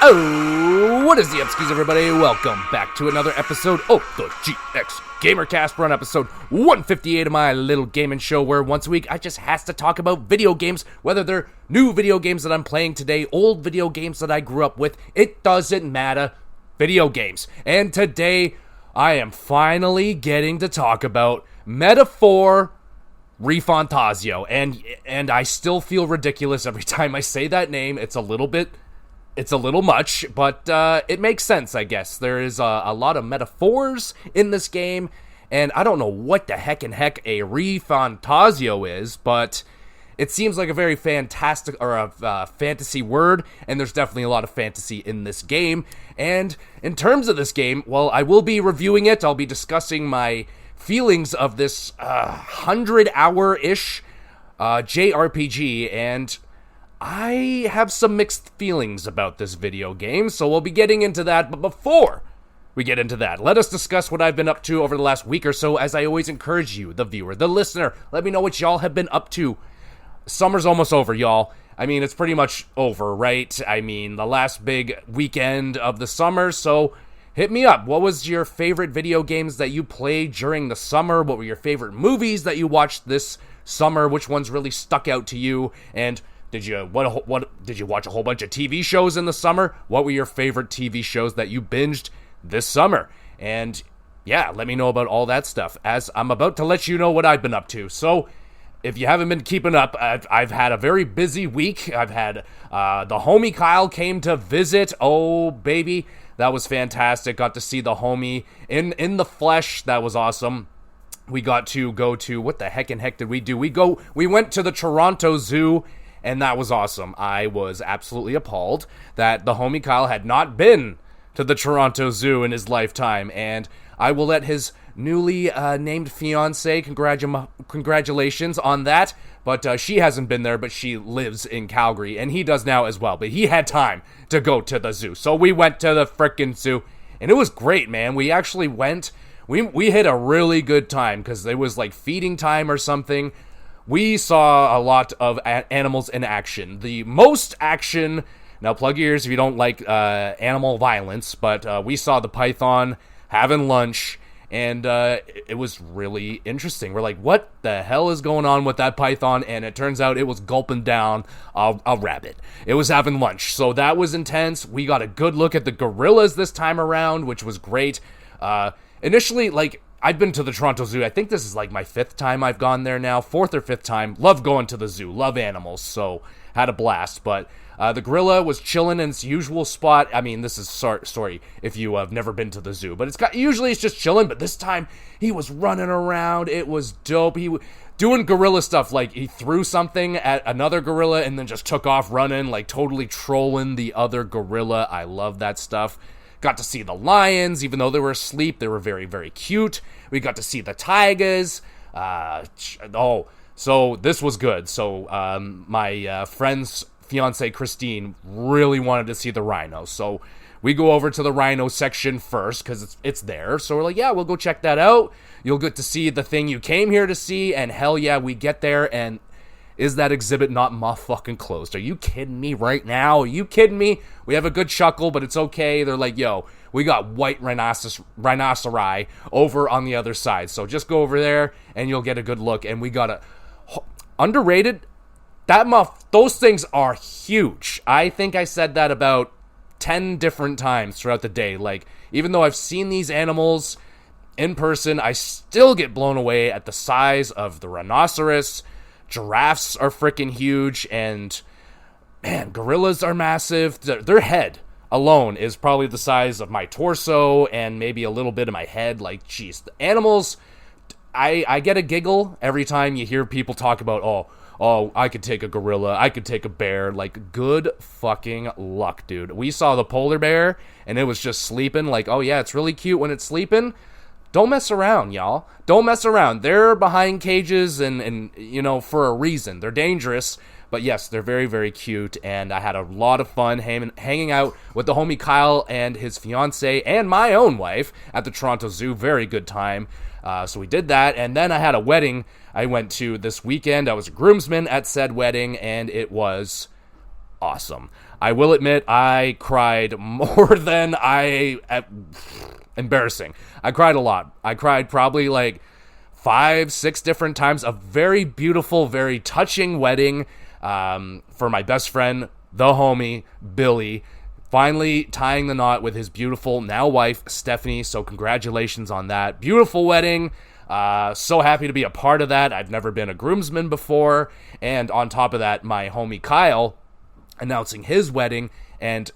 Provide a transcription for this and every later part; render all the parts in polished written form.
Oh, what is the upskis, everybody? Welcome back to another episode of the GXGamerCast. We're on episode 158 of my little gaming show where once a week I just has to talk about video games, whether they're new video games that I'm playing today, old video games that I grew up with, it doesn't matter, video games. And today I am finally getting to talk about Metaphor Fantazio, and I still feel ridiculous every time I say that name. It's a little much, but it makes sense, I guess. There is a lot of metaphors in this game, and I don't know what the heck a Fantazio is, but it seems like a very fantastic, or a fantasy word, and there's definitely a lot of fantasy in this game. And in terms of this game, well, I will be reviewing it. I'll be discussing my feelings of this 100-hour-ish JRPG, and I have some mixed feelings about this video game, so we'll be getting into that. But before we get into that, let us discuss what I've been up to over the last week or so. As I always encourage you, the viewer, the listener, let me know what y'all have been up to. Summer's almost over, y'all. I mean, it's pretty much over, right? I mean, the last big weekend of the summer, so hit me up. What was your favorite video games that you played during the summer? What were your favorite movies that you watched this summer? Which ones really stuck out to you? And did you watch a whole bunch of TV shows in the summer? What were your favorite TV shows that you binged this summer? And yeah, let me know about all that stuff, as I'm about to let you know what I've been up to. So if you haven't been keeping up, I've had a very busy week. I've had the homie Kyle came to visit. Oh baby, that was fantastic. Got to see the homie in the flesh. That was awesome. We got to go to, what the heck did we do? We went to the Toronto Zoo, and that was awesome. I was absolutely appalled that the homie Kyle had not been to the Toronto Zoo in his lifetime, and I will let his newly named fiancée, congratulations on that, but she hasn't been there, but she lives in Calgary, and he does now as well, but he had time to go to the zoo, so we went to the frickin' zoo, and it was great, man. We actually went, we had a really good time, because it was like feeding time or something. We saw a lot of animals in action. The most action, now plug your ears if you don't like animal violence, but we saw the python having lunch, and it was really interesting. We're like, what the hell is going on with that python? And it turns out it was gulping down a rabbit. It was having lunch, so that was intense. We got a good look at the gorillas this time around, which was great. Initially, like, I've been to the Toronto Zoo. I think this is like my 5th time I've gone there now. 4th or 5th time. Love going to the zoo. Love animals. So, had a blast. But the gorilla was chilling in its usual spot. I mean, this is sorry if you have never been to the zoo. But usually it's just chilling. But this time, he was running around. It was dope. He doing gorilla stuff. Like, he threw something at another gorilla and then just took off running. Like, totally trolling the other gorilla. I love that stuff. Got to see the lions, even though they were asleep. They were very, very cute. We got to see the tigers. So this was good. So my friend's fiance Christine really wanted to see the rhino. So we go over to the rhino section first because it's there. So we're like, yeah, we'll go check that out. You'll get to see the thing you came here to see. And hell yeah, we get there, and is that exhibit not motherfucking closed? Are you kidding me right now? Are you kidding me? We have a good chuckle, but it's okay. They're like, yo, we got white rhinoceri over on the other side. So just go over there, and you'll get a good look. And we got underrated. Those things are huge. I think I said that about 10 different times throughout the day. Like, even though I've seen these animals in person, I still get blown away at the size of the rhinoceros. Giraffes are freaking huge, and man, gorillas are massive. Their head alone is probably the size of my torso and maybe a little bit of my head. Like, geez, the animals, I get a giggle every time you hear people talk about, oh, I could take a gorilla, I could take a bear. Like, good fucking luck, dude. We saw the polar bear, and it was just sleeping. Like, oh yeah, it's really cute when it's sleeping. Don't mess around, y'all. Don't mess around. They're behind cages and you know, for a reason. They're dangerous, but yes, they're very, very cute, and I had a lot of fun hanging out with the homie Kyle and his fiance and my own wife at the Toronto Zoo. Very good time. So we did that, and then I had a wedding I went to this weekend. I was a groomsman at said wedding, and it was awesome. I will admit I cried more than embarrassing. I cried a lot. I cried probably like 5-6 different times. A very beautiful, very touching wedding for my best friend, the homie, Billy. Finally tying the knot with his beautiful now wife, Stephanie. So congratulations on that. Beautiful wedding. So happy to be a part of that. I've never been a groomsman before. And on top of that, my homie Kyle announcing his wedding and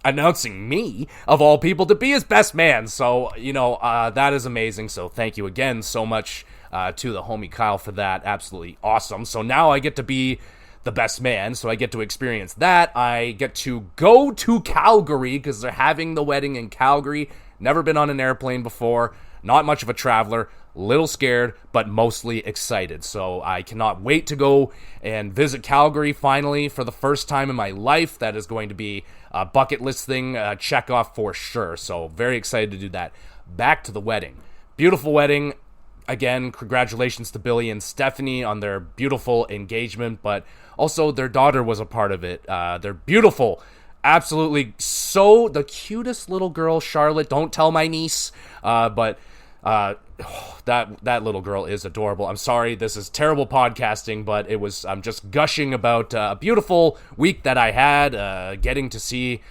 announcing me, of all people, to be his best man. So, that is amazing. So thank you again so much to the homie Kyle for that. Absolutely awesome. So now I get to be the best man, so I get to experience that. I get to go to Calgary because they're having the wedding in Calgary. Never been on an airplane before. Not much of a traveler. Little scared, but mostly excited. So I cannot wait to go and visit Calgary finally for the first time in my life. That is going to be a bucket list thing, check off for sure. So very excited to do that. Back to the wedding. Beautiful wedding. Again, congratulations to Billy and Stephanie on their beautiful engagement, but also their daughter was a part of it. They're beautiful. Absolutely so the cutest little girl, Charlotte. Don't tell my niece, but that little girl is adorable. I'm sorry, this is terrible podcasting, but I'm just gushing about a beautiful week that I had, getting to see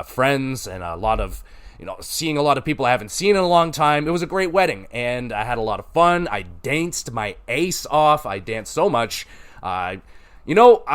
friends and a lot of, seeing a lot of people I haven't seen in a long time. It was a great wedding, and I had a lot of fun. I danced my ace off. I danced so much. I wouldn't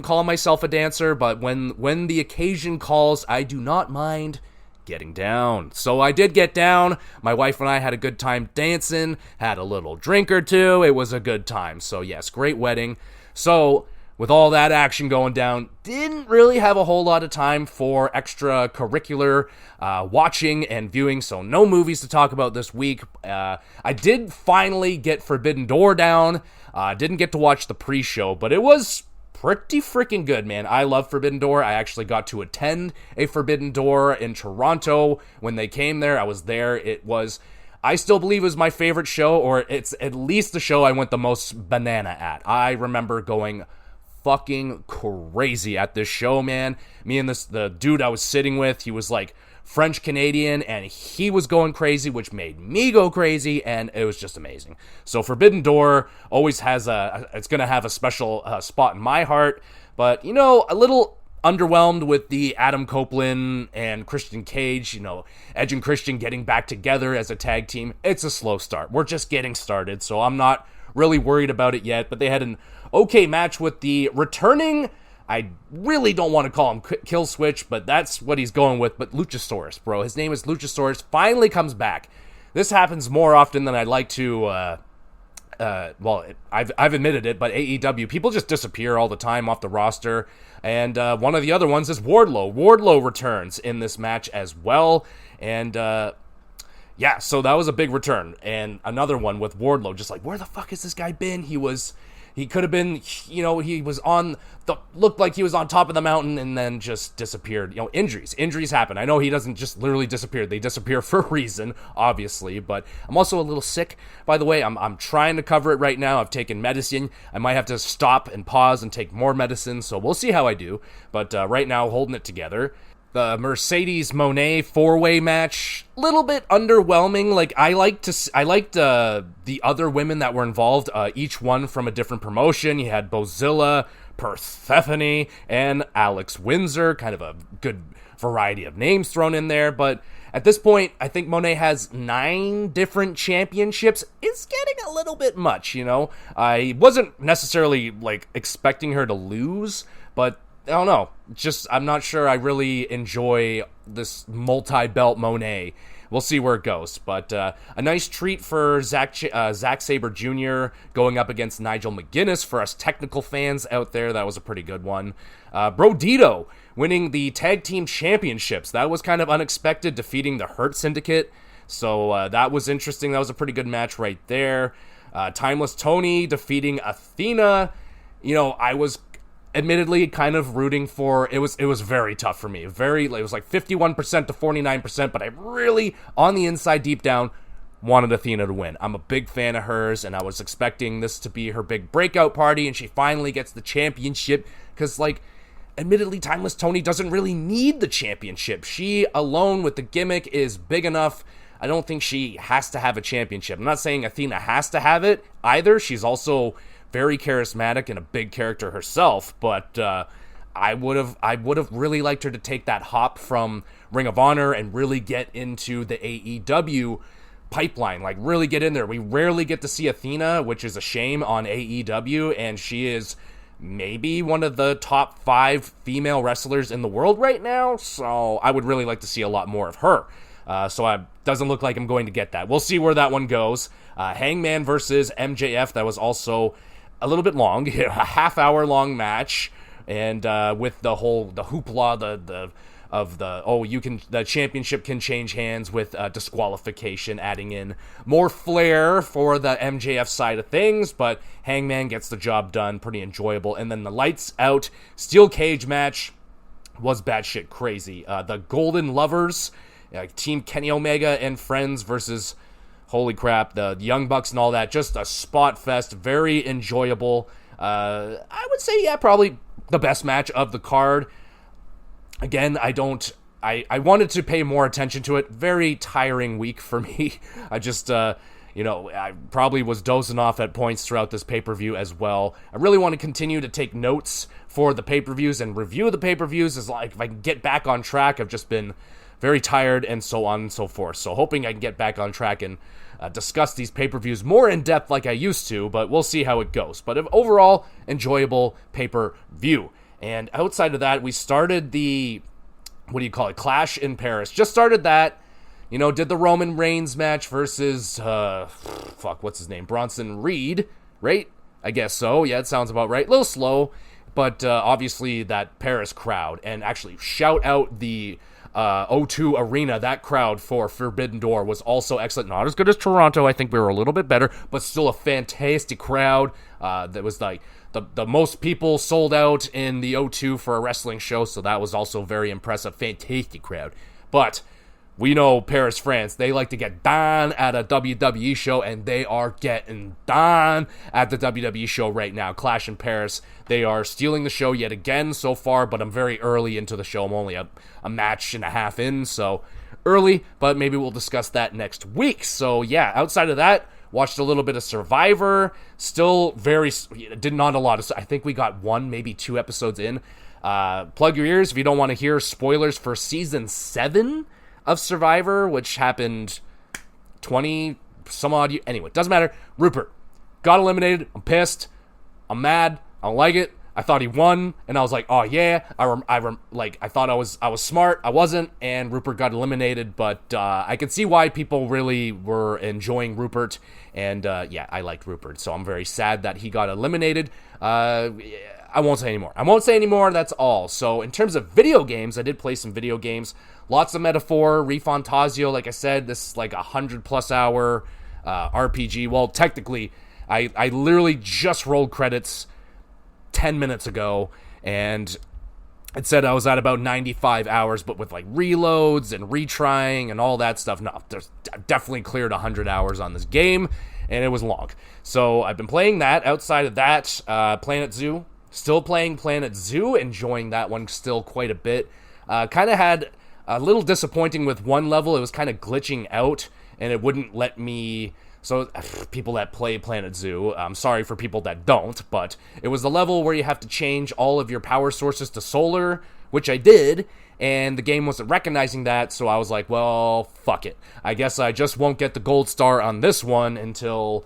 call myself a dancer, but when the occasion calls, I do not mind getting down. So I did get down. My wife and I had a good time dancing, had a little drink or two. It was a good time. So yes, great wedding. So with all that action going down, didn't really have a whole lot of time for extracurricular watching and viewing, so no movies to talk about this week. I did finally get Forbidden Door down. Didn't get to watch the pre-show, but it was pretty freaking good, man. I love Forbidden Door. I actually got to attend a Forbidden Door in Toronto when they came there. I was there. I still believe it was my favorite show, or it's at least the show I went the most banana at. I remember going fucking crazy at this show, man. Me and the dude I was sitting with, he was like French Canadian, and he was going crazy, which made me go crazy, and it was just amazing. So Forbidden Door always has it's gonna have a special spot in my heart, but a little underwhelmed with the Adam Copeland and Christian Cage, Edge and Christian getting back together as a tag team. It's a slow start. We're just getting started, so I'm not really worried about it yet, but they had an okay match with the returning, I really don't want to call him Kill Switch, but that's what he's going with, but Luchasaurus, bro. His name is Luchasaurus, finally comes back. This happens more often than I'd like to, I've admitted it, but AEW, people just disappear all the time off the roster, and one of the other ones is Wardlow. Wardlow returns in this match as well, and yeah, so that was a big return, and another one with Wardlow, just like, where the fuck has this guy been? He could have been, he was looked like he was on top of the mountain and then just disappeared. Injuries happen. I know he doesn't just literally disappear. They disappear for a reason, obviously, but I'm also a little sick, by the way. I'm trying to cover it right now. I've taken medicine. I might have to stop and pause and take more medicine, so we'll see how I do, but right now, holding it together. The Mercedes Moné 4-way match, little bit underwhelming. Like I liked the other women that were involved, each one from a different promotion. You had Bozilla, Persephone, and Alex Windsor, kind of a good variety of names thrown in there. But at this point, I think Moné has 9 different championships. It's getting a little bit much, I wasn't necessarily expecting her to lose, but I don't know. I'm not sure I really enjoy this multi-belt Moné. We'll see where it goes. But a nice treat for Zack Sabre Jr. going up against Nigel McGuinness for us technical fans out there. That was a pretty good one. Bro Dito winning the tag team championships. That was kind of unexpected, defeating the Hurt Syndicate. So that was interesting. That was a pretty good match right there. Timeless Tony defeating Athena. I was admittedly kind of rooting for it was very tough for me. It was like 51% to 49%, but I really, on the inside deep down, wanted Athena to win. I'm a big fan of hers, and I was expecting this to be her big breakout party, and she finally gets the championship, because admittedly, Timeless Toni doesn't really need the championship. She alone with the gimmick is big enough. I don't think she has to have a championship. I'm not saying Athena has to have it either. She's also very charismatic and a big character herself, but I would have really liked her to take that hop from Ring of Honor and really get into the AEW pipeline, like really get in there. We rarely get to see Athena, which is a shame, on AEW, and she is maybe one of the top 5 female wrestlers in the world right now, so I would really like to see a lot more of her. So it doesn't look like I'm going to get that. We'll see where that one goes. Hangman versus MJF, that was also a little bit long, a half-hour long match, and with the hoopla, the championship can change hands with disqualification, adding in more flair for the MJF side of things, but Hangman gets the job done, pretty enjoyable. And then the lights out steel cage match was batshit crazy. The Golden Lovers, Team Kenny Omega and friends versus, holy crap, the Young Bucks and all that. Just a spot fest, very enjoyable. I would say, yeah, probably the best match of the card. Again, I wanted to pay more attention to it. Very tiring week for me. I just, I probably was dozing off at points throughout this pay-per-view as well. I really want to continue to take notes for the pay-per-views and review the pay-per-views. As like if I can get back on track, I've just been very tired and so on and so forth. So hoping I can get back on track and discuss these pay-per-views more in depth like I used to, but we'll see how it goes. But overall, enjoyable pay-per-view. And outside of that, we started the, Clash in Paris. Just started that, did the Roman Reigns match versus, what's his name? Bronson Reed, right? I guess so. Yeah, it sounds about right. A little slow, but obviously that Paris crowd. And actually, shout out the O2 Arena. That crowd for Forbidden Door was also excellent. Not as good as Toronto. I think we were a little bit better, but still a fantastic crowd. That was like the most people sold out in the O2 for a wrestling show, so that was also very impressive. Fantastic crowd. But we know Paris, France, they like to get down at a WWE show, and they are getting down at the WWE show right now. Clash in Paris, they are stealing the show yet again so far, but I'm very early into the show. I'm only a match and a half in, so early, but maybe we'll discuss that next week. So yeah, outside of that, watched a little bit of Survivor. Still did not a lot of, I think we got 1, maybe 2 episodes in. Plug your ears if you don't want to hear spoilers for season 7 of Survivor, which happened 20 some odd years. Anyway, doesn't matter. Rupert got eliminated. I'm pissed. I'm mad. I don't like it. I thought he won, and I was like, oh yeah. I thought I was smart. I wasn't, and Rupert got eliminated. But I could see why people really were enjoying Rupert, and yeah, I liked Rupert. So I'm very sad that he got eliminated. I won't say anymore. That's all. So in terms of video games, I did play some video games. Lots of Metaphor, Fantazio. Like I said, this is like 100+ hour RPG. Well, technically, I literally just rolled credits 10 minutes ago, and it said I was at about 95 hours, but with like reloads and retrying and all that stuff. No, there's definitely cleared 100 hours on this game, and it was long. So I've been playing that. Outside of that, Planet Zoo. Still playing Planet Zoo, enjoying that one still quite a bit. Kind of had a little disappointing with one level. It was kind of glitching out, and it wouldn't let me. So people that play Planet Zoo, I'm sorry for people that don't, but it was the level where you have to change all of your power sources to solar, which I did, and the game wasn't recognizing that, so I was like, well, fuck it. I guess I just won't get the gold star on this one until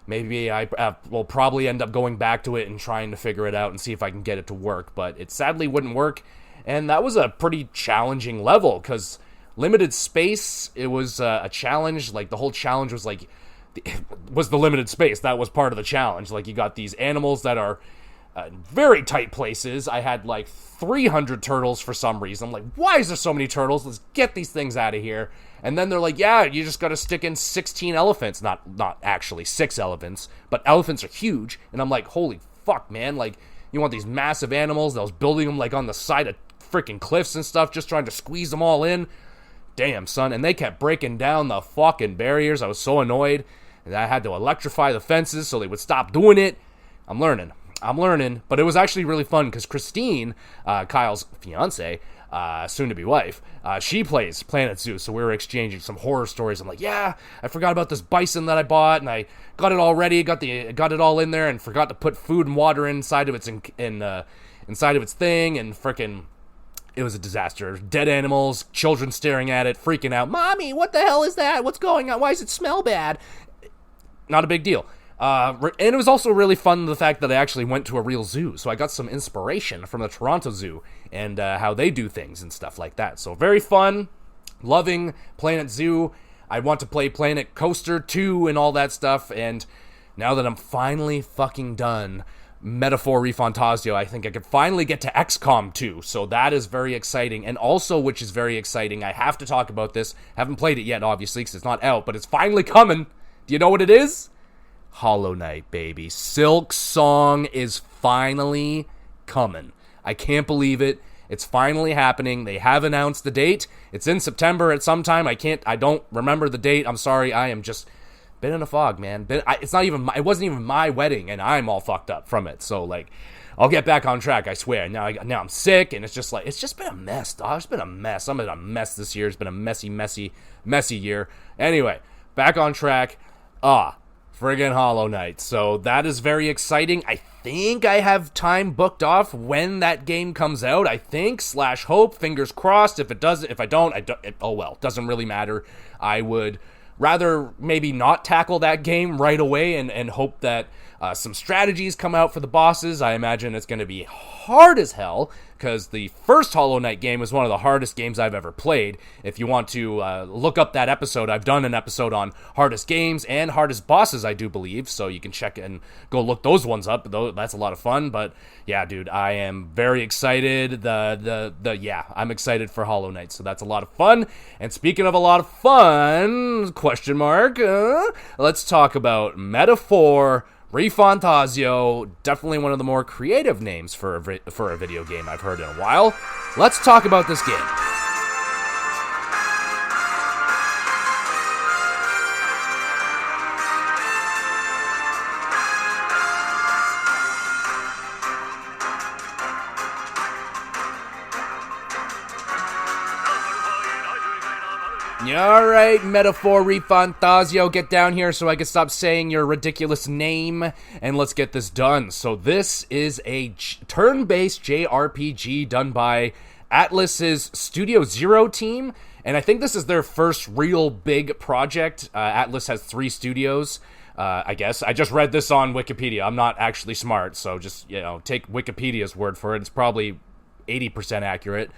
maybe I will probably end up going back to it and trying to figure it out and see if I can get it to work, but it sadly wouldn't work, and that was a pretty challenging level, because limited space, it was a challenge. Like, the whole challenge was like, was the limited space. That was part of the challenge. Like, you got these animals that are very tight places. I had like 300 turtles for some reason. I'm like, why is there so many turtles? Let's get these things out of here. And then they're like, yeah, you just got to stick in 16 elephants. Not actually 6 elephants, but elephants are huge. And I'm like, holy fuck, man. Like, you want these massive animals? I was building them like on the side of freaking cliffs and stuff, just trying to squeeze them all in. Damn, son. And they kept breaking down the fucking barriers. I was so annoyed. And I had to electrify the fences so they would stop doing it. I'm learning. I'm learning, but it was actually really fun because Christine, Kyle's fiance, soon-to-be wife, she plays Planet Zoo, so we were exchanging some horror stories. I'm like, yeah, I forgot about this bison that I bought, and I got it all ready, got it all in there, and forgot to put food and water inside of its inside of its thing, and frickin', it was a disaster. Dead animals, children staring at it, freaking out. Mommy, what the hell is that? What's going on? Why does it smell bad? Not a big deal. And it was also really fun, the fact that I actually went to a real zoo, so I got some inspiration from the Toronto Zoo and how they do things and stuff like that. So very fun, loving Planet Zoo. I want to play Planet Coaster 2 and all that stuff, and now that I'm finally fucking done Metaphor ReFantazio, I think I could finally get to XCOM 2, so that is very exciting. And also, which is very exciting, I have to talk about this. Haven't played it yet, obviously, because it's not out, but it's finally coming. Do you know what it is? Hollow Knight, baby. Silk Song is finally coming. I can't believe it. It's finally happening. They have announced the date. It's in September at some time. I don't remember the date. I'm sorry. I am just been in a fog, man. It wasn't even my wedding, and I'm all fucked up from it. So, like, I'll get back on track, I swear. Now I'm sick, and it's just been a mess, dog. It's been a mess. I'm in a mess this year. It's been a messy year. Anyway, back on track. Friggin' Hollow Knight. So that is very exciting. I think I have time booked off when that game comes out. I think / hope. Fingers crossed. If I don't, oh well. Doesn't really matter. I would rather maybe not tackle that game right away and hope that some strategies come out for the bosses. I imagine it's going to be hard as hell, because the first Hollow Knight game was one of the hardest games I've ever played. If you want to look up that episode, I've done an episode on hardest games and hardest bosses, I do believe, so you can check and go look those ones up. That's a lot of fun. But yeah, dude, I am very excited. I'm excited for Hollow Knight, so that's a lot of fun. And speaking of a lot of fun, let's talk about Metaphor ReFantazio, definitely one of the more creative names for a video game I've heard in a while. Let's talk about this game. Alright, Metaphor ReFantazio, get down here so I can stop saying your ridiculous name, and let's get this done. So this is a turn-based JRPG done by Atlus's Studio Zero team, and I think this is their first real big project. Atlus has 3 studios, I guess. I just read this on Wikipedia. I'm not actually smart, so just, take Wikipedia's word for it. It's probably 80% accurate.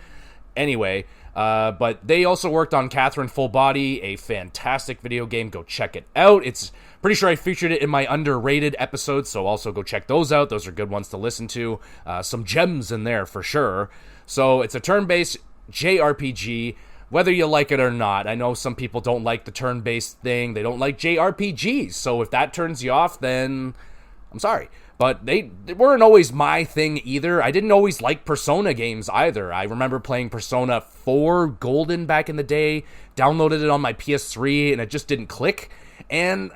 Anyway, but they also worked on Catherine Full Body, a fantastic video game. Go check it out. It's pretty sure I featured it in my underrated episodes, so also go check those out. Those are good ones to listen to. Some gems in there for sure. So it's a turn-based JRPG, whether you like it or not. I know some people don't like the turn-based thing. They don't like JRPGs. So if that turns you off, then I'm sorry. But they weren't always my thing either. I didn't always like Persona games either. I remember playing Persona 4 Golden back in the day, downloaded it on my PS3, and it just didn't click. And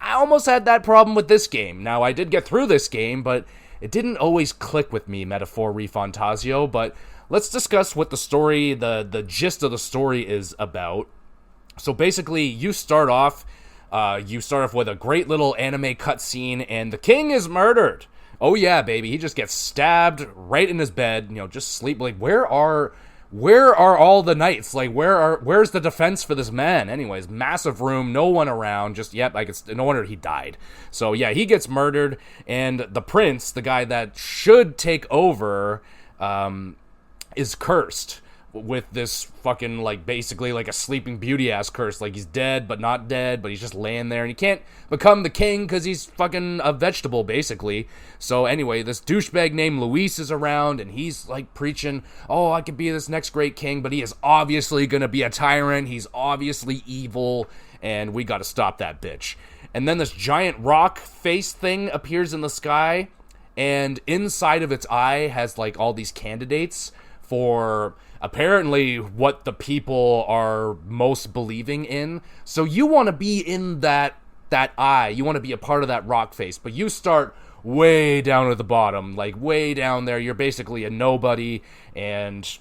I almost had that problem with this game. Now, I did get through this game, but it didn't always click with me, Metaphor ReFantazio. But let's discuss what the story, the gist of the story is about. So basically, you start off with a great little anime cutscene, and the king is murdered. Oh yeah, baby, he just gets stabbed right in his bed. Just sleep. Like, where are all the knights? Like, where's the defense for this man? Anyways, massive room, no one around. No wonder he died. So yeah, he gets murdered, and the prince, the guy that should take over, is cursed with this fucking, basically a Sleeping Beauty ass curse. Like, he's dead but not dead, but he's just laying there, and he can't become the king because he's fucking a vegetable, basically. So anyway, this douchebag named Luis is around, and he's preaching, oh, I could be this next great king, but he is obviously gonna be a tyrant. He's obviously evil, and we gotta stop that bitch. And then this giant rock face thing appears in the sky, and inside of its eye has all these candidates for apparently what the people are most believing in. So you want to be in that eye. You want to be a part of that rock face. But you start way down at the bottom, like way down there. You're basically a nobody, and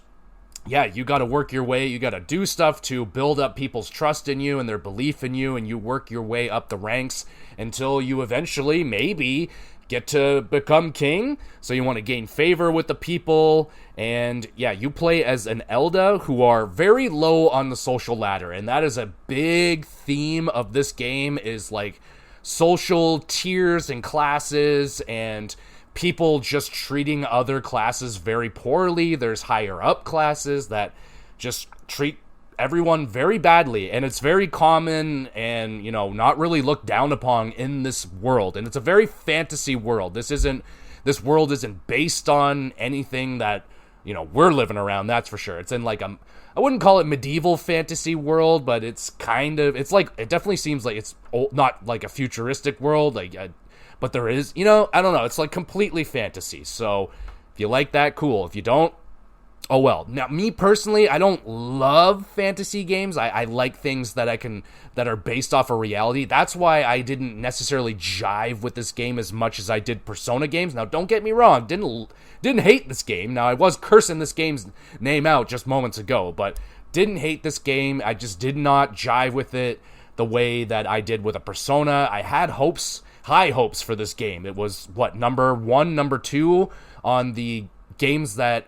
yeah, you got to work your way. You got to do stuff to build up people's trust in you and their belief in you, and you work your way up the ranks until you eventually maybe get to become king. So you want to gain favor with the people, and yeah, you play as an Elda who are very low on the social ladder, and that is a big theme of this game, is like social tiers and classes and people just treating other classes very poorly. There's higher up classes that just treat everyone very badly, and it's very common and, you know, not really looked down upon in this world. And it's a very fantasy world. This world isn't based on anything that, you know, we're living around, that's for sure. It's in like I wouldn't call it medieval fantasy world, but it's kind of, it's like, it definitely seems like it's not like a futuristic world, like, but there is, you know, I don't know, it's like completely fantasy. So if you like that, cool. If you don't, oh well. Now, me personally, I don't love fantasy games. I like things that that are based off of reality. That's why I didn't necessarily jive with this game as much as I did Persona games. Now, don't get me wrong, didn't hate this game. Now, I was cursing this game's name out just moments ago, but didn't hate this game. I just did not jive with it the way that I did with a Persona. I had high hopes for this game. It was, number 1, number 2 on the games that,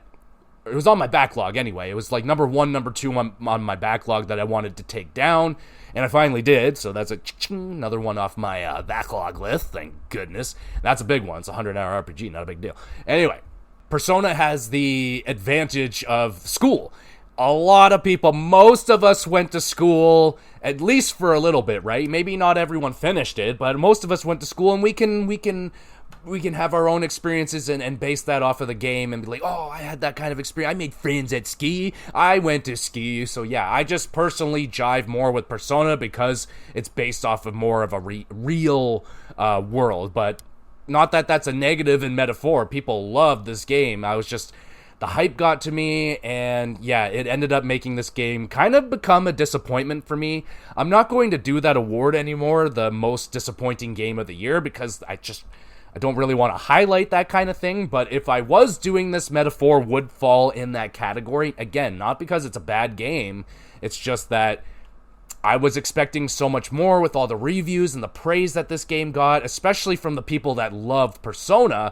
it was on my backlog anyway. It was like number 1, number 2 on my backlog that I wanted to take down, and I finally did, so that's another one off my backlog list, thank goodness. That's a big one. It's a 100-hour RPG, not a big deal. Anyway, Persona has the advantage of school. A lot of people, most of us went to school, at least for a little bit, right? Maybe not everyone finished it, but most of us went to school, and we can have our own experiences and base that off of the game and be like, oh, I had that kind of experience. I made friends at ski. I went to ski. So yeah, I just personally jive more with Persona because it's based off of more of a real world. But not that that's a negative in metaphor. People love this game. The hype got to me, and yeah, it ended up making this game kind of become a disappointment for me. I'm not going to do that award anymore, the most disappointing game of the year, because I don't really want to highlight that kind of thing, but if I was doing this, metaphor would fall in that category. Again, not because it's a bad game, it's just that I was expecting so much more with all the reviews and the praise that this game got, especially from the people that loved Persona.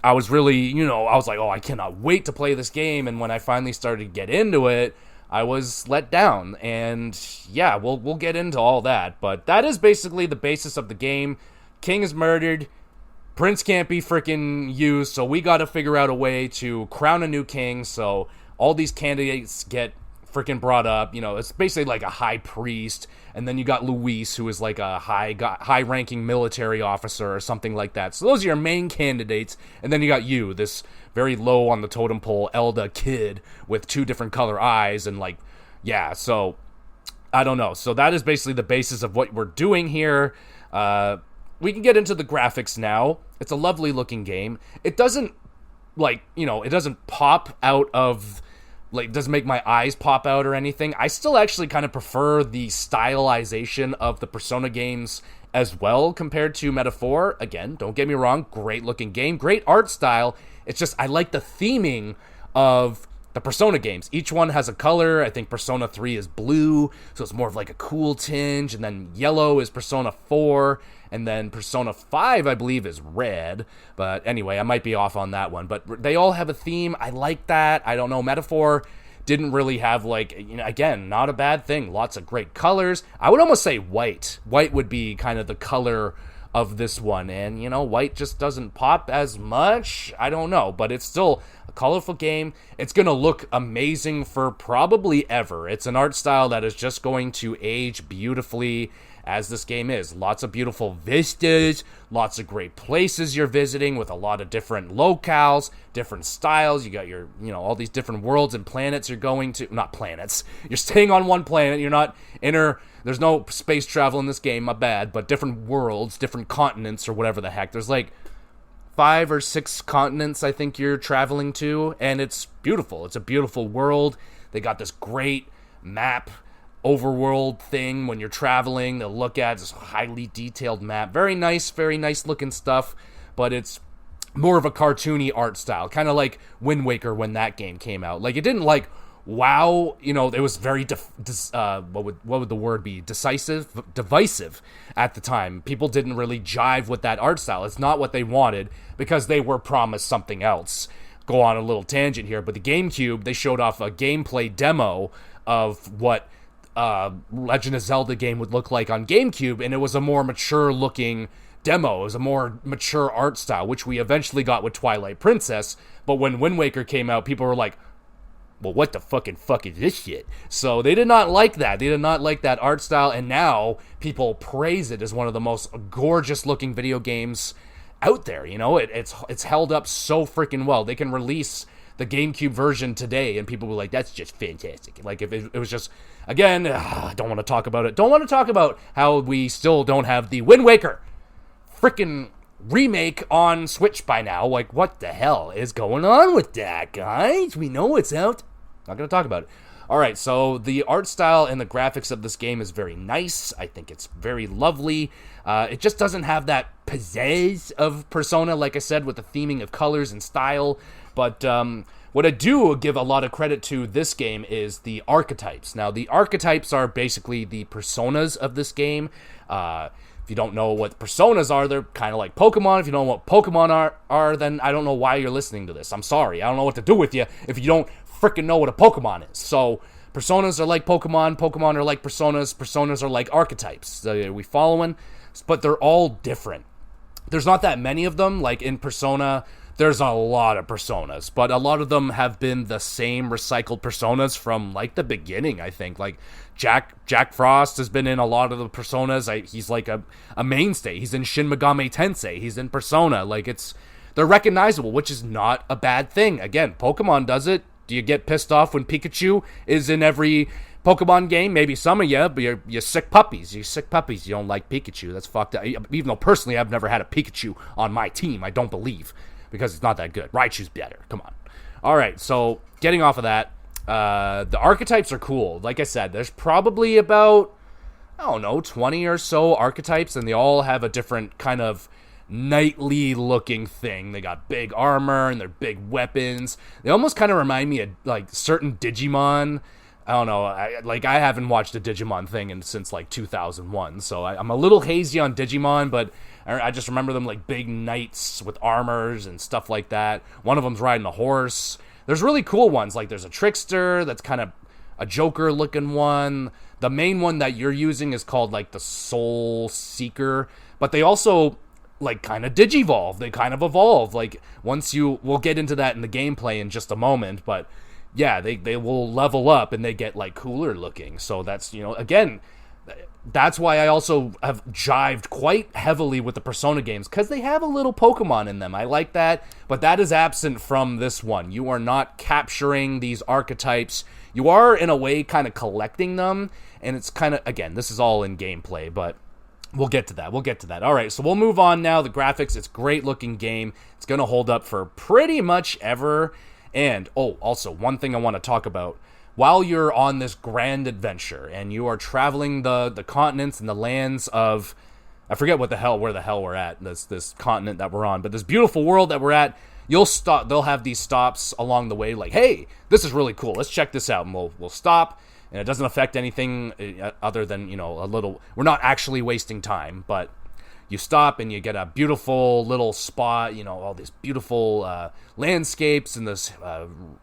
I was really, I was like, oh, I cannot wait to play this game, and when I finally started to get into it, I was let down, and yeah, we'll get into all that, but that is basically the basis of the game. King is murdered, Prince can't be freaking used, so we gotta figure out a way to crown a new king, so all these candidates get freaking brought up. It's basically like a high priest, and then you got Luis, who is like a high-ranking military officer or something like that. So those are your main candidates, and then you got you, this very low on the totem pole Elda kid with 2 different color eyes, and so I don't know. So that is basically the basis of what we're doing here. We can get into the graphics now. It's a lovely looking game. It doesn't it doesn't pop out of, it doesn't make my eyes pop out or anything. I still actually kind of prefer the stylization of the Persona games as well compared to Metaphor. Again, don't get me wrong, great looking game, great art style. It's just I like the theming of the Persona games. Each one has a color. I think Persona 3 is blue, so it's more of like a cool tinge, and then yellow is Persona 4, and then Persona 5, I believe, is red. But anyway, I might be off on that one. But they all have a theme. I like that. I don't know. Metaphor didn't really have, again, not a bad thing. Lots of great colors. I would almost say white. White would be kind of the color of this one. And, white just doesn't pop as much. I don't know. But it's still a colorful game. It's going to look amazing for probably ever. It's an art style that is just going to age beautifully, as this game is. Lots of beautiful vistas, lots of great places you're visiting with a lot of different locales, different styles. You got your, all these different worlds and planets you're going to. Not planets. You're staying on one planet. You're not there's no space travel in this game, my bad, but different worlds, different continents, or whatever the heck. There's 5 or 6 continents I think you're traveling to, and it's beautiful. It's a beautiful world. They got this great map overworld thing when you're traveling to look at this highly detailed map. Very nice looking stuff. but it's more of a cartoony art style, kind of like Wind Waker when that game came out. Like, it didn't like wow, you know, it was very what would the word be, divisive at the time. People didn't really jive with that art style. It's not what they wanted because they were promised something else. Go on a little tangent here, but the GameCube, they showed off a gameplay demo of what Legend of Zelda game would look like on GameCube, and it was a more mature looking demo. It was a more mature art style, which we eventually got with Twilight Princess. But when Wind Waker came out, people were like, well, what the fuck is this shit? So they did not like that. They did not like that art style, and now people praise it as one of the most gorgeous looking video games out there. You know, it's held up so freaking well. They can release the GameCube version today, and people were like, that's just fantastic. Like, if it was just, again, I don't want to talk about it. Don't want to talk about how we still don't have the Wind Waker freaking remake on Switch by now. Like, what the hell is going on with that, guys? We know it's out. Not going to talk about it. Alright, so the art style and the graphics of this game is very nice. I think it's very lovely. It just doesn't have that pizzazz of Persona, like I said, with the theming of colors and style. But what I do give a lot of credit to this game is the archetypes. Now, the archetypes are basically the personas of this game. If you don't know what personas are, they're kind of like Pokemon. If you don't know what Pokemon are, then I don't know why you're listening to this. I'm sorry. I don't know what to do with you if you don't freaking know what a Pokemon is. So, personas are like Pokemon. Pokemon are like personas. Personas are like archetypes. Are we following? But they're all different. There's not that many of them. Like in Persona, there's a lot of personas, but a lot of them have been the same recycled personas from like the beginning, I think. Like Jack Frost has been in a lot of the personas. He's like a mainstay. He's in Shin Megami Tensei. He's in Persona. Like, they're recognizable, which is not a bad thing. Again, Pokemon does it. Do you get pissed off when Pikachu is in every Pokemon game? Maybe some of you, but you're sick puppies. You're sick puppies. You don't like Pikachu. That's fucked up. Even though personally I've never had a Pikachu on my team, I don't believe, because it's not that good. Raichu's better. Come on. All right, so getting off of that, the archetypes are cool. Like I said, there's probably about, I don't know, 20 or so archetypes, and they all have a different kind of knightly looking thing. They got big armor and they're big weapons. They almost kind of remind me of like certain Digimon. I don't know, I haven't watched a Digimon thing since like 2001, so I'm a little hazy on Digimon, but I just remember them like big knights with armors and stuff like that. One of them's riding a horse. There's really cool ones, like there's a trickster that's kind of a Joker looking one. The main one that you're using is called like the Soul Seeker, but they also like kind of digivolve. They kind of evolve. Like we'll get into that in the gameplay in just a moment, but yeah, they will level up and they get like cooler looking. So that's, you know, again, that's why I also have jived quite heavily with the Persona games, because they have a little Pokemon in them. I like that, but that is absent from this one. You are not capturing these archetypes. You are, in a way, kind of collecting them, and it's kind of, again, this is all in gameplay, but we'll get to that. All right, so we'll move on now. The graphics, it's a great-looking game. It's going to hold up for pretty much ever. And, also, one thing I want to talk about. While you're on this grand adventure and you are traveling the continents and the lands of, I forget where the hell we're at, this continent that we're on, but this beautiful world that we're at, they'll have these stops along the way, like, hey, this is really cool, let's check this out, and we'll stop, and it doesn't affect anything other than, you know, we're not actually wasting time, but you stop and you get a beautiful little spot, you know, all these beautiful landscapes and this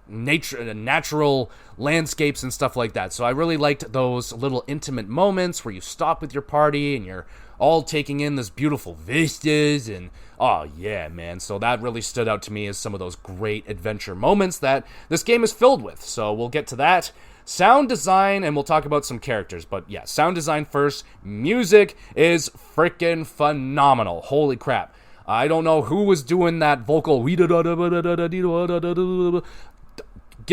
natural landscapes and stuff like that. So I really liked those little intimate moments where you stop with your party and you're all taking in this beautiful vistas, and oh yeah, man. So that really stood out to me as some of those great adventure moments that this game is filled with. So we'll get to that. Sound design, and we'll talk about some characters, but yeah, sound design first. Music is freaking phenomenal. Holy crap. I don't know who was doing that vocal. Give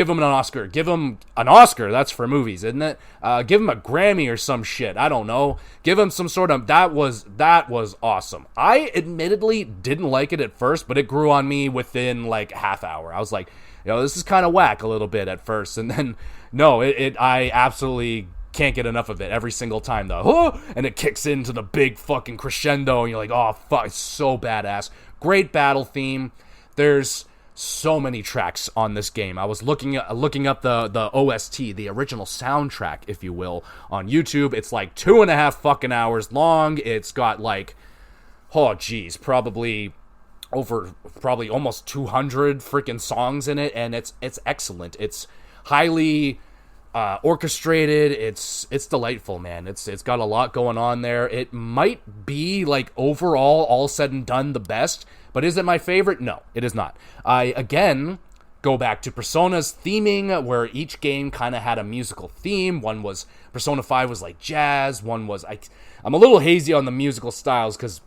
him an Oscar. Give him an Oscar. That's for movies, isn't it? Give him a Grammy or some shit. I don't know. Give him some sort of... That was awesome. I admittedly didn't like it at first, but it grew on me within like a half hour. I was like, you know, this is kind of whack a little bit at first, and then no, I absolutely can't get enough of it every single time though. And it kicks into the big fucking crescendo, and you're like, oh fuck, it's so badass. Great battle theme. There's so many tracks on this game. I was looking up the OST, the original soundtrack, if you will, on YouTube. It's like 2.5 fucking hours long. It's got like, probably almost 200 freaking songs in it, and it's excellent. It's highly orchestrated. It's delightful, man. It's got a lot going on there. It might be, like, overall, all said and done, the best, but is it my favorite? No, it is not. I again go back to Persona's theming, where each game kind of had a musical theme. One was Persona 5 was like jazz. One was I'm a little hazy on the musical styles because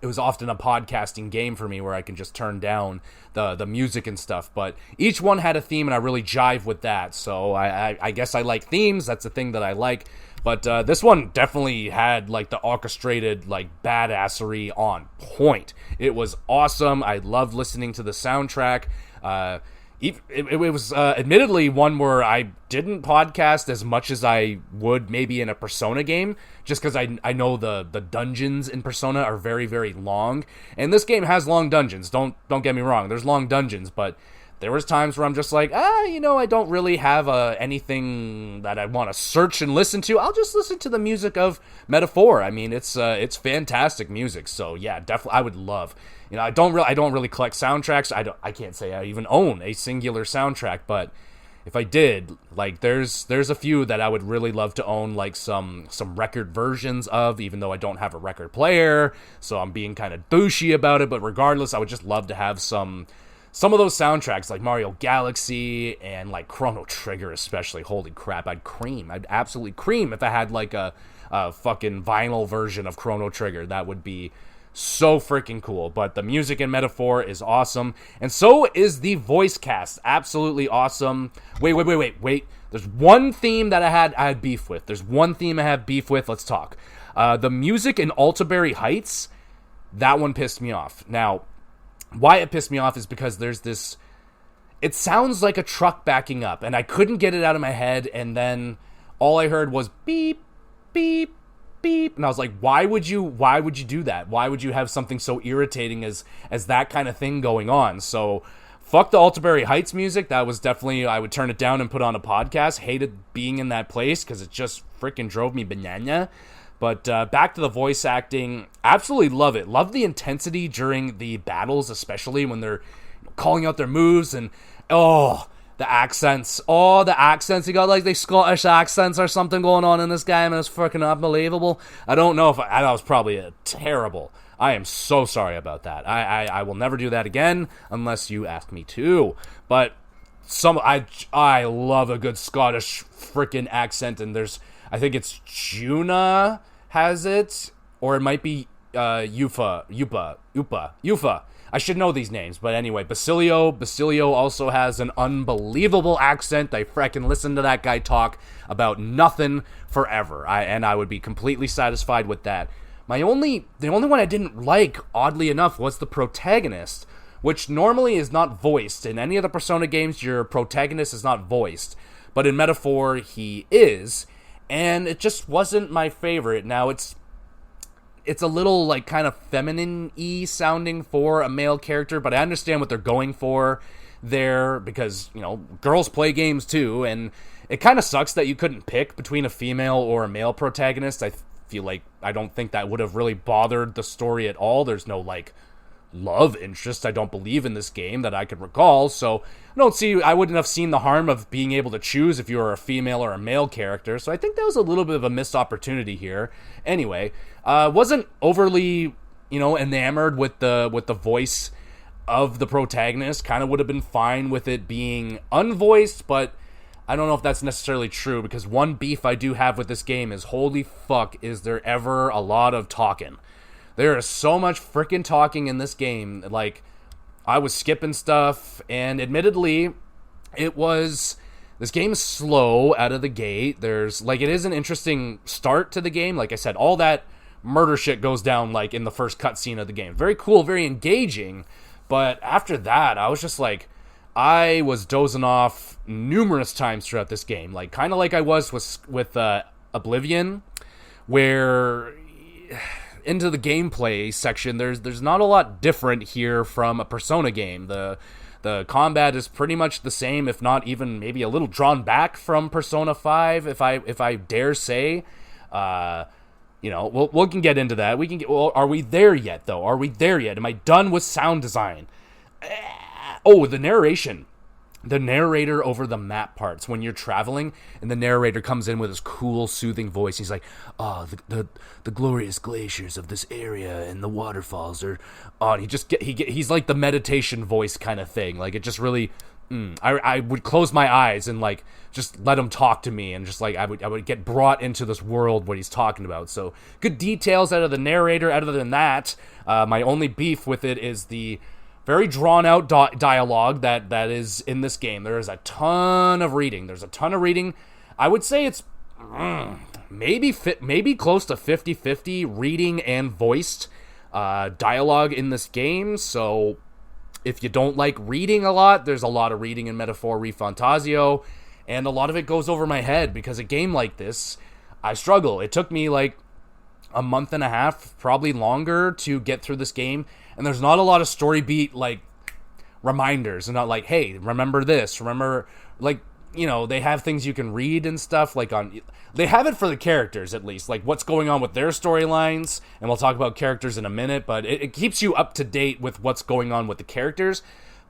it was often a podcasting game for me where I can just turn down the music and stuff. But each one had a theme, and I really jive with that. So I guess I like themes. That's the thing that I like. But this one definitely had, like, the orchestrated, like, badassery on point. It was awesome. I loved listening to the soundtrack. It was admittedly one where I didn't podcast as much as I would maybe in a Persona game, just because I know the dungeons in Persona are very, very long, and this game has long dungeons. Don't get me wrong, there's long dungeons, but there was times where I'm just like, I don't really have anything that I want to search and listen to. I'll just listen to the music of Metaphor. I mean, it's fantastic music. So yeah, definitely, I would love. I don't really collect soundtracks. I can't say I even own a singular soundtrack, but if I did, like, there's a few that I would really love to own, like some record versions of, even though I don't have a record player, so I'm being kind of douchey about it. But regardless, I would just love to have some of those soundtracks, like Mario Galaxy and, like, Chrono Trigger especially. Holy crap, I'd absolutely cream if I had, like, a fucking vinyl version of Chrono Trigger. That would be so freaking cool. But the music in Metaphor is awesome, and so is the voice cast. Absolutely awesome. Wait. There's one theme that I had beef with. Let's talk. The music in Altaberry Heights, that one pissed me off. Now, why it pissed me off is because there's this, it sounds like a truck backing up, and I couldn't get it out of my head, and then all I heard was beep, beep, beep, and I was like, why would you do that? Why would you have something so irritating as that kind of thing going on? So fuck the Altaberry Heights music. That was definitely, I would turn it down and put on a podcast. Hated being in that place because it just freaking drove me banana. But back to the voice acting, absolutely love it. Love the intensity during the battles, especially when they're calling out their moves, and the accents. You got, like, the Scottish accents or something going on in this game, and it's freaking unbelievable. I don't know if that was probably terrible. I am so sorry about that. I will never do that again unless you ask me to. But I love a good Scottish freaking accent, and I think it's Juna has it, or it might be Yufa. I should know these names, but anyway, Basilio also has an unbelievable accent. I frickin' listen to that guy talk about nothing forever, and I would be completely satisfied with that. The only one I didn't like, oddly enough, was the protagonist, which normally is not voiced. In any of the Persona games, your protagonist is not voiced, but in Metaphor, he is. And it just wasn't my favorite. Now, it's a little, like, kind of feminine-y sounding for a male character, but I understand what they're going for there, because, girls play games too, and it kind of sucks that you couldn't pick between a female or a male protagonist. I feel like I don't think that would have really bothered the story at all. There's no, like, love interest, I don't believe, in this game that I could recall, so I wouldn't have seen the harm of being able to choose if you were a female or a male character, so I think that was a little bit of a missed opportunity here. Anyway, wasn't overly, enamored with the voice of the protagonist. Kind of would have been fine with it being unvoiced, but I don't know if that's necessarily true, because one beef I do have with this game is, holy fuck, is there ever a lot of talking. There is so much freaking talking in this game. Like, I was skipping stuff, and admittedly, this game is slow out of the gate. It is an interesting start to the game. Like I said, all that murder shit goes down, like, in the first cutscene of the game. Very cool, very engaging, but after that, I was just like, I was dozing off numerous times throughout this game. Like, kind of like I was with Oblivion, where into the gameplay section, there's not a lot different here from a Persona game. The combat is pretty much the same, if not even maybe a little drawn back from Persona 5, if I dare say. We can get into that. Are we there yet, though? Are we there yet? Am I done with sound design? The narration. The narrator over the map parts when you're traveling, and the narrator comes in with his cool, soothing voice. He's like, the glorious glaciers of this area and the waterfalls are on. He's like the meditation voice kind of thing. Like, it just really, I would close my eyes and like just let him talk to me, and just like I would get brought into this world what he's talking about. So good details out of the narrator. Other than that, my only beef with it is the very drawn-out dialogue that is in this game. There is a ton of reading. I would say it's maybe close to 50-50 reading and voiced dialogue in this game. So if you don't like reading a lot, there's a lot of reading in Metaphor Fantazio, and a lot of it goes over my head because a game like this, I struggle. It took me like a month and a half, probably longer, to get through this game. And there's not a lot of story beat, like, reminders. And not like, hey, remember this. Remember, like, they have things you can read and stuff. Like, they have it for the characters, at least. Like, what's going on with their storylines. And we'll talk about characters in a minute. But it keeps you up to date with what's going on with the characters.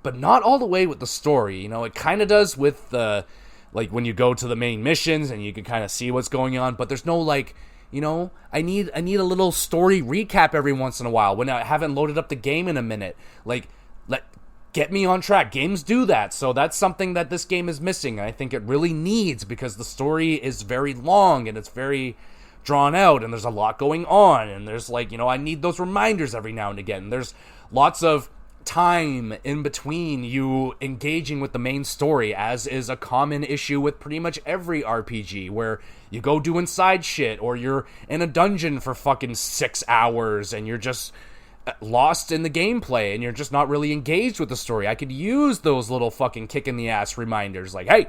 But not all the way with the story. It kind of does with the, like, when you go to the main missions and you can kind of see what's going on. But there's no, like, I need a little story recap every once in a while when I haven't loaded up the game in a minute. Like, get me on track. Games do that, so that's something that this game is missing, and I think it really needs, because the story is very long and it's very drawn out, and there's a lot going on, and there's like, I need those reminders every now and again. There's lots of time in between you engaging with the main story, as is a common issue with pretty much every RPG, where you go doing side shit, or you're in a dungeon for fucking 6 hours and you're just lost in the gameplay and you're just not really engaged with the story. I could use those little fucking kick in the ass reminders, like, hey,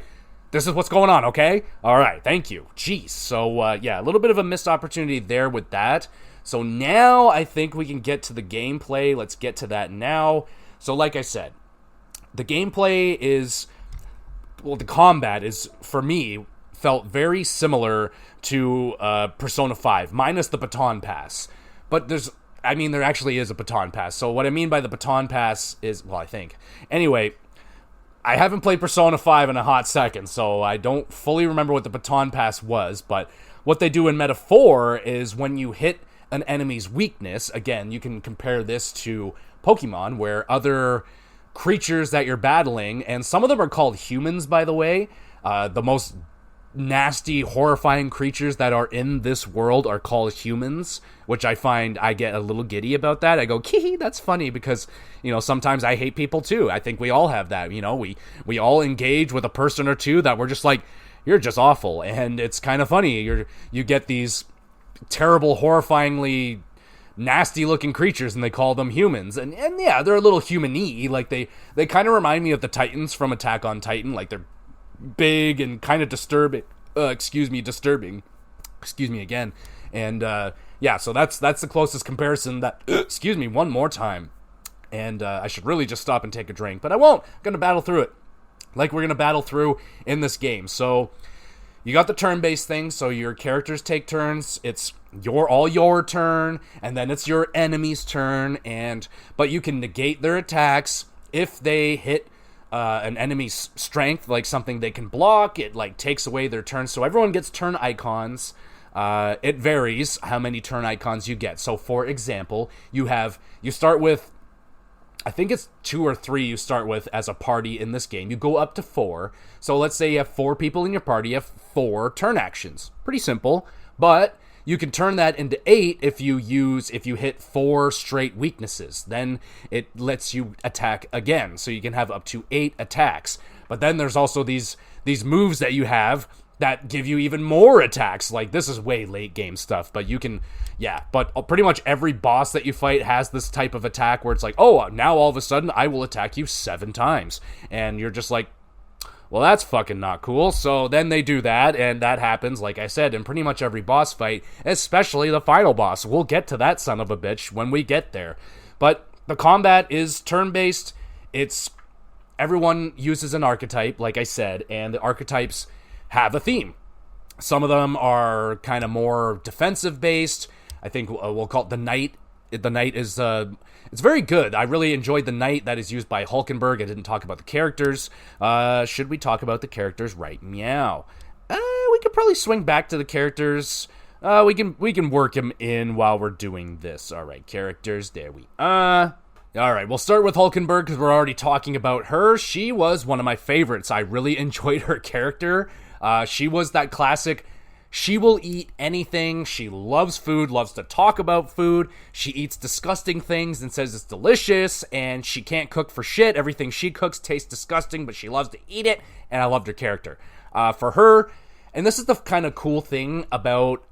this is what's going on, okay? Alright, thank you. Jeez. So, a little bit of a missed opportunity there with that. So now I think we can get to the gameplay. Let's get to that now. So like I said, the gameplay is, the combat is, for me, felt very similar to Persona 5, minus the baton pass. But there actually is a baton pass. So what I mean by the baton pass is, I think. Anyway, I haven't played Persona 5 in a hot second, so I don't fully remember what the baton pass was, but what they do in Meta 4 is when you hit an enemy's weakness, again, you can compare this to Pokemon, where other creatures that you're battling, and some of them are called humans, by the way, the most nasty, horrifying creatures that are in this world are called humans, which I find I get a little giddy about that. I go, kee, that's funny, because, sometimes I hate people too. I think we all have that, we all engage with a person or two that we're just like, you're just awful, and it's kind of funny. You get these terrible, horrifyingly nasty looking creatures, and they call them humans, and yeah, they're a little human-y. Like, they kind of remind me of the Titans from Attack on Titan. Like, they're big and kind of disturbing. Disturbing. Excuse me again. And so that's the closest comparison that excuse me one more time. And I should really just stop and take a drink, but I won't. I'm gonna battle through it like we're gonna battle through in this game. So you got the turn-based thing, so your characters take turns. It's your turn, and then it's your enemy's turn, but you can negate their attacks if they hit an enemy's strength, like something they can block. It like takes away their turn, so everyone gets turn icons. It varies how many turn icons you get. So for example, you start with, I think it's 2 or 3 you start with as a party in this game. You go up to 4. So let's say you have 4 people in your party, you have 4 turn actions. Pretty simple, but you can turn that into 8 if you hit 4 straight weaknesses. Then it lets you attack again, so you can have up to 8 attacks. But then there's also these moves that you have that give you even more attacks. Like, this is way late game stuff, but you can, but pretty much every boss that you fight has this type of attack where it's like, oh, now all of a sudden I will attack you 7 times. And you're just like, Well, that's fucking not cool. So then they do that, and that happens, like I said, in pretty much every boss fight, especially the final boss. We'll get to that son of a bitch when we get there. But the combat is turn-based. Everyone uses an archetype, like I said, and the archetypes have a theme. Some of them are kind of more defensive-based. I think we'll call it the Knight. The Knight is it's very good. I really enjoyed the Knight that is used by Hulkenberg. I didn't talk about the characters. Should we talk about the characters right meow? We could probably swing back to the characters. We can work him in while we're doing this. All right, characters. There we are. All right, we'll start with Hulkenberg because we're already talking about her. She was one of my favorites. I really enjoyed her character. She was that classic. She will eat anything. She loves food, loves to talk about food. She eats disgusting things and says it's delicious, and she can't cook for shit. Everything she cooks tastes disgusting, but she loves to eat it, and I loved her character. For her, and this is the kind of cool thing about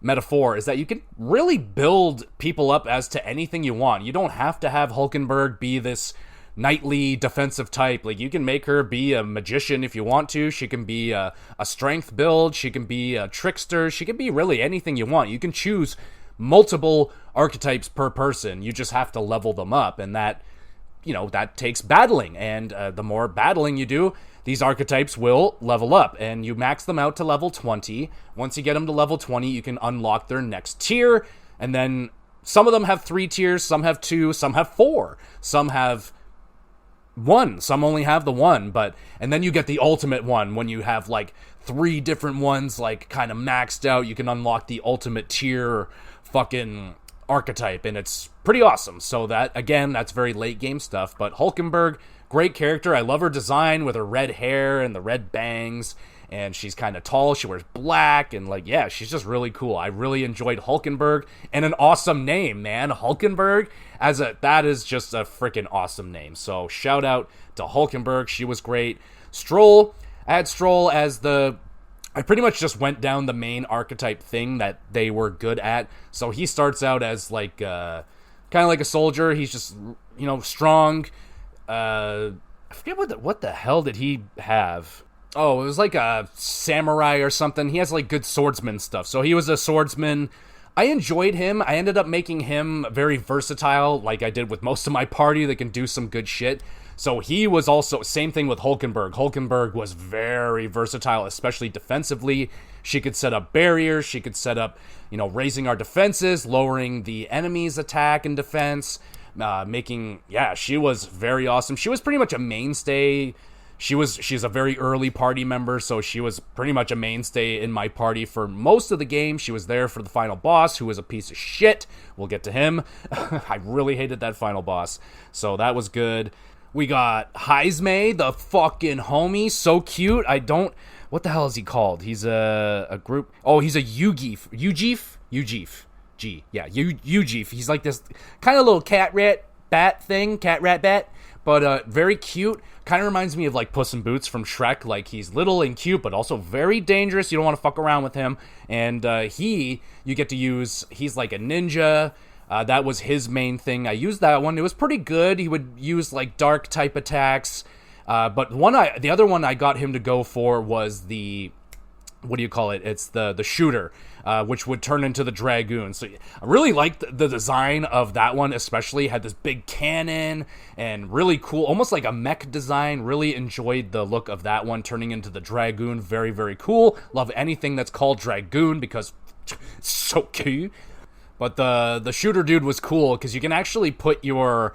Metaphor, is that you can really build people up as to anything you want. You don't have to have Hulkenberg be this knightly defensive type. Like, you can make her be a magician if you want to. She can be a strength build. She can be a trickster. She can be really anything you want. You can choose multiple archetypes per person. You just have to level them up, and that takes battling. And the more battling you do, these archetypes will level up, and you max them out to level 20. Once you get them to level 20, you can unlock their next tier, and then some of them have 3 tiers, some have 2, some have 4, some have 1, some only have the 1, and then you get the ultimate one when you have like 3 different ones like kind of maxed out. You can unlock the ultimate tier fucking archetype, and it's pretty awesome. So that, again, that's very late game stuff. But Hulkenberg, great character. I love her design with her red hair and the red bangs, and she's kind of tall. She wears black, and she's just really cool. I really enjoyed Hulkenberg, and an awesome name, man. Hulkenberg, that is just a freaking awesome name. So shout out to Hulkenberg. She was great. Stroll, I had Stroll as I pretty much just went down the main archetype thing that they were good at. So he starts out as kind of like a soldier. He's just, strong. I forget what the hell did he have? Oh, it was like a samurai or something. He has like good swordsman stuff. So he was a swordsman. I enjoyed him. I ended up making him very versatile, like I did with most of my party that can do some good shit. So he was also, same thing with Hulkenberg. Hulkenberg was very versatile, especially defensively. She could set up barriers. She could set up, raising our defenses, lowering the enemy's attack and defense, she was very awesome. She was pretty much a mainstay. She's a very early party member, so she was pretty much a mainstay in my party for most of the game. She was there for the final boss, who was a piece of shit. We'll get to him. I really hated that final boss, so that was good. We got Heismay, the fucking homie, so cute. What the hell is he called? He's a group. Oh, he's a Yugeef. Yugeef. He's like this kind of little cat rat bat, but very cute. Kind of reminds me of like Puss in Boots from Shrek. Like, he's little and cute, but also very dangerous. You don't want to fuck around with him. And you get to use, he's like a ninja. That was his main thing. I used that one. It was pretty good. He would use like dark type attacks. But the other one I got him to go for was the, what do you call it? It's the shooter, which would turn into the Dragoon. So I really liked the design of that one, especially. Had this big cannon and really cool, almost like a mech design. Really enjoyed the look of that one, turning into the Dragoon. Very, very cool. Love anything that's called Dragoon because it's so cute. But the shooter dude was cool because you can actually put your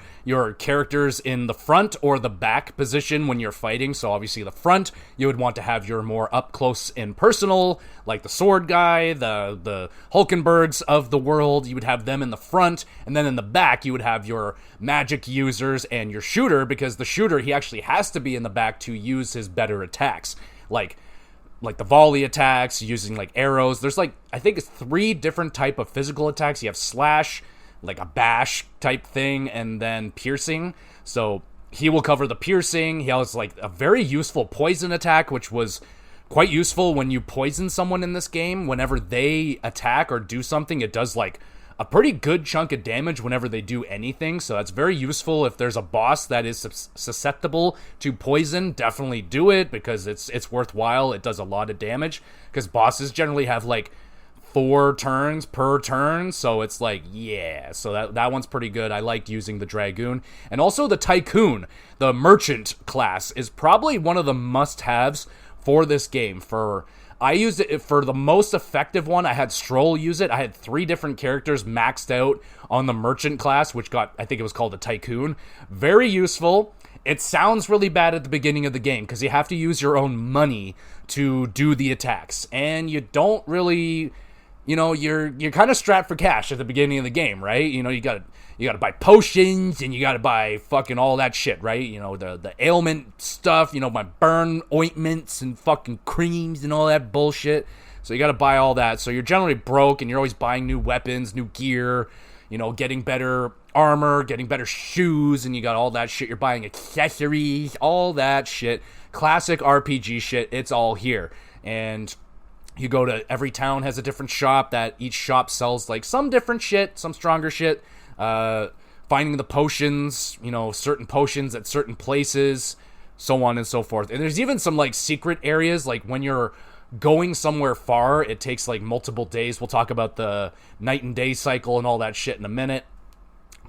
characters in the front or the back position when you're fighting. So obviously the front, you would want to have your more up close and personal, like the sword guy, the Hulkenbergs of the world. You would have them in the front, and then in the back you would have your magic users and your shooter, because the shooter, he actually has to be in the back to use his better attacks, like the volley attacks, using like arrows. There's I think it's 3 different type of physical attacks. You have slash, like a bash type thing, and then piercing. So he will cover the piercing. He has like a very useful poison attack, which was quite useful when you poison someone in this game. Whenever they attack or do something, it does like a pretty good chunk of damage whenever they do anything, so that's very useful. If there's a boss that is susceptible to poison, definitely do it, because it's worthwhile. It does a lot of damage, because bosses generally have like 4 turns per turn, so it's like, yeah, so that one's pretty good. I liked using the Dragoon. And also the Tycoon, the merchant class, is probably one of the must-haves for this game. I used it for the most effective one. I had Stroll use it. I had 3 different characters maxed out on the merchant class, which got, I think it was called the Tycoon. Very useful. It sounds really bad at the beginning of the game, because you have to use your own money to do the attacks. And you don't really, you're kind of strapped for cash at the beginning of the game, right? You gotta buy potions, and you gotta buy fucking all that shit, right? The ailment stuff, my burn ointments and fucking creams and all that bullshit. So you gotta buy all that. So you're generally broke, and you're always buying new weapons, new gear, getting better armor, getting better shoes, and you got all that shit. You're buying accessories, all that shit. Classic RPG shit. It's all here. And you go to every town has a different shop, that each shop sells like some different shit, some stronger shit. Finding the potions, certain potions at certain places, so on and so forth. And there's even some like secret areas, like when you're going somewhere far, it takes like multiple days. We'll talk about the night and day cycle and all that shit in a minute.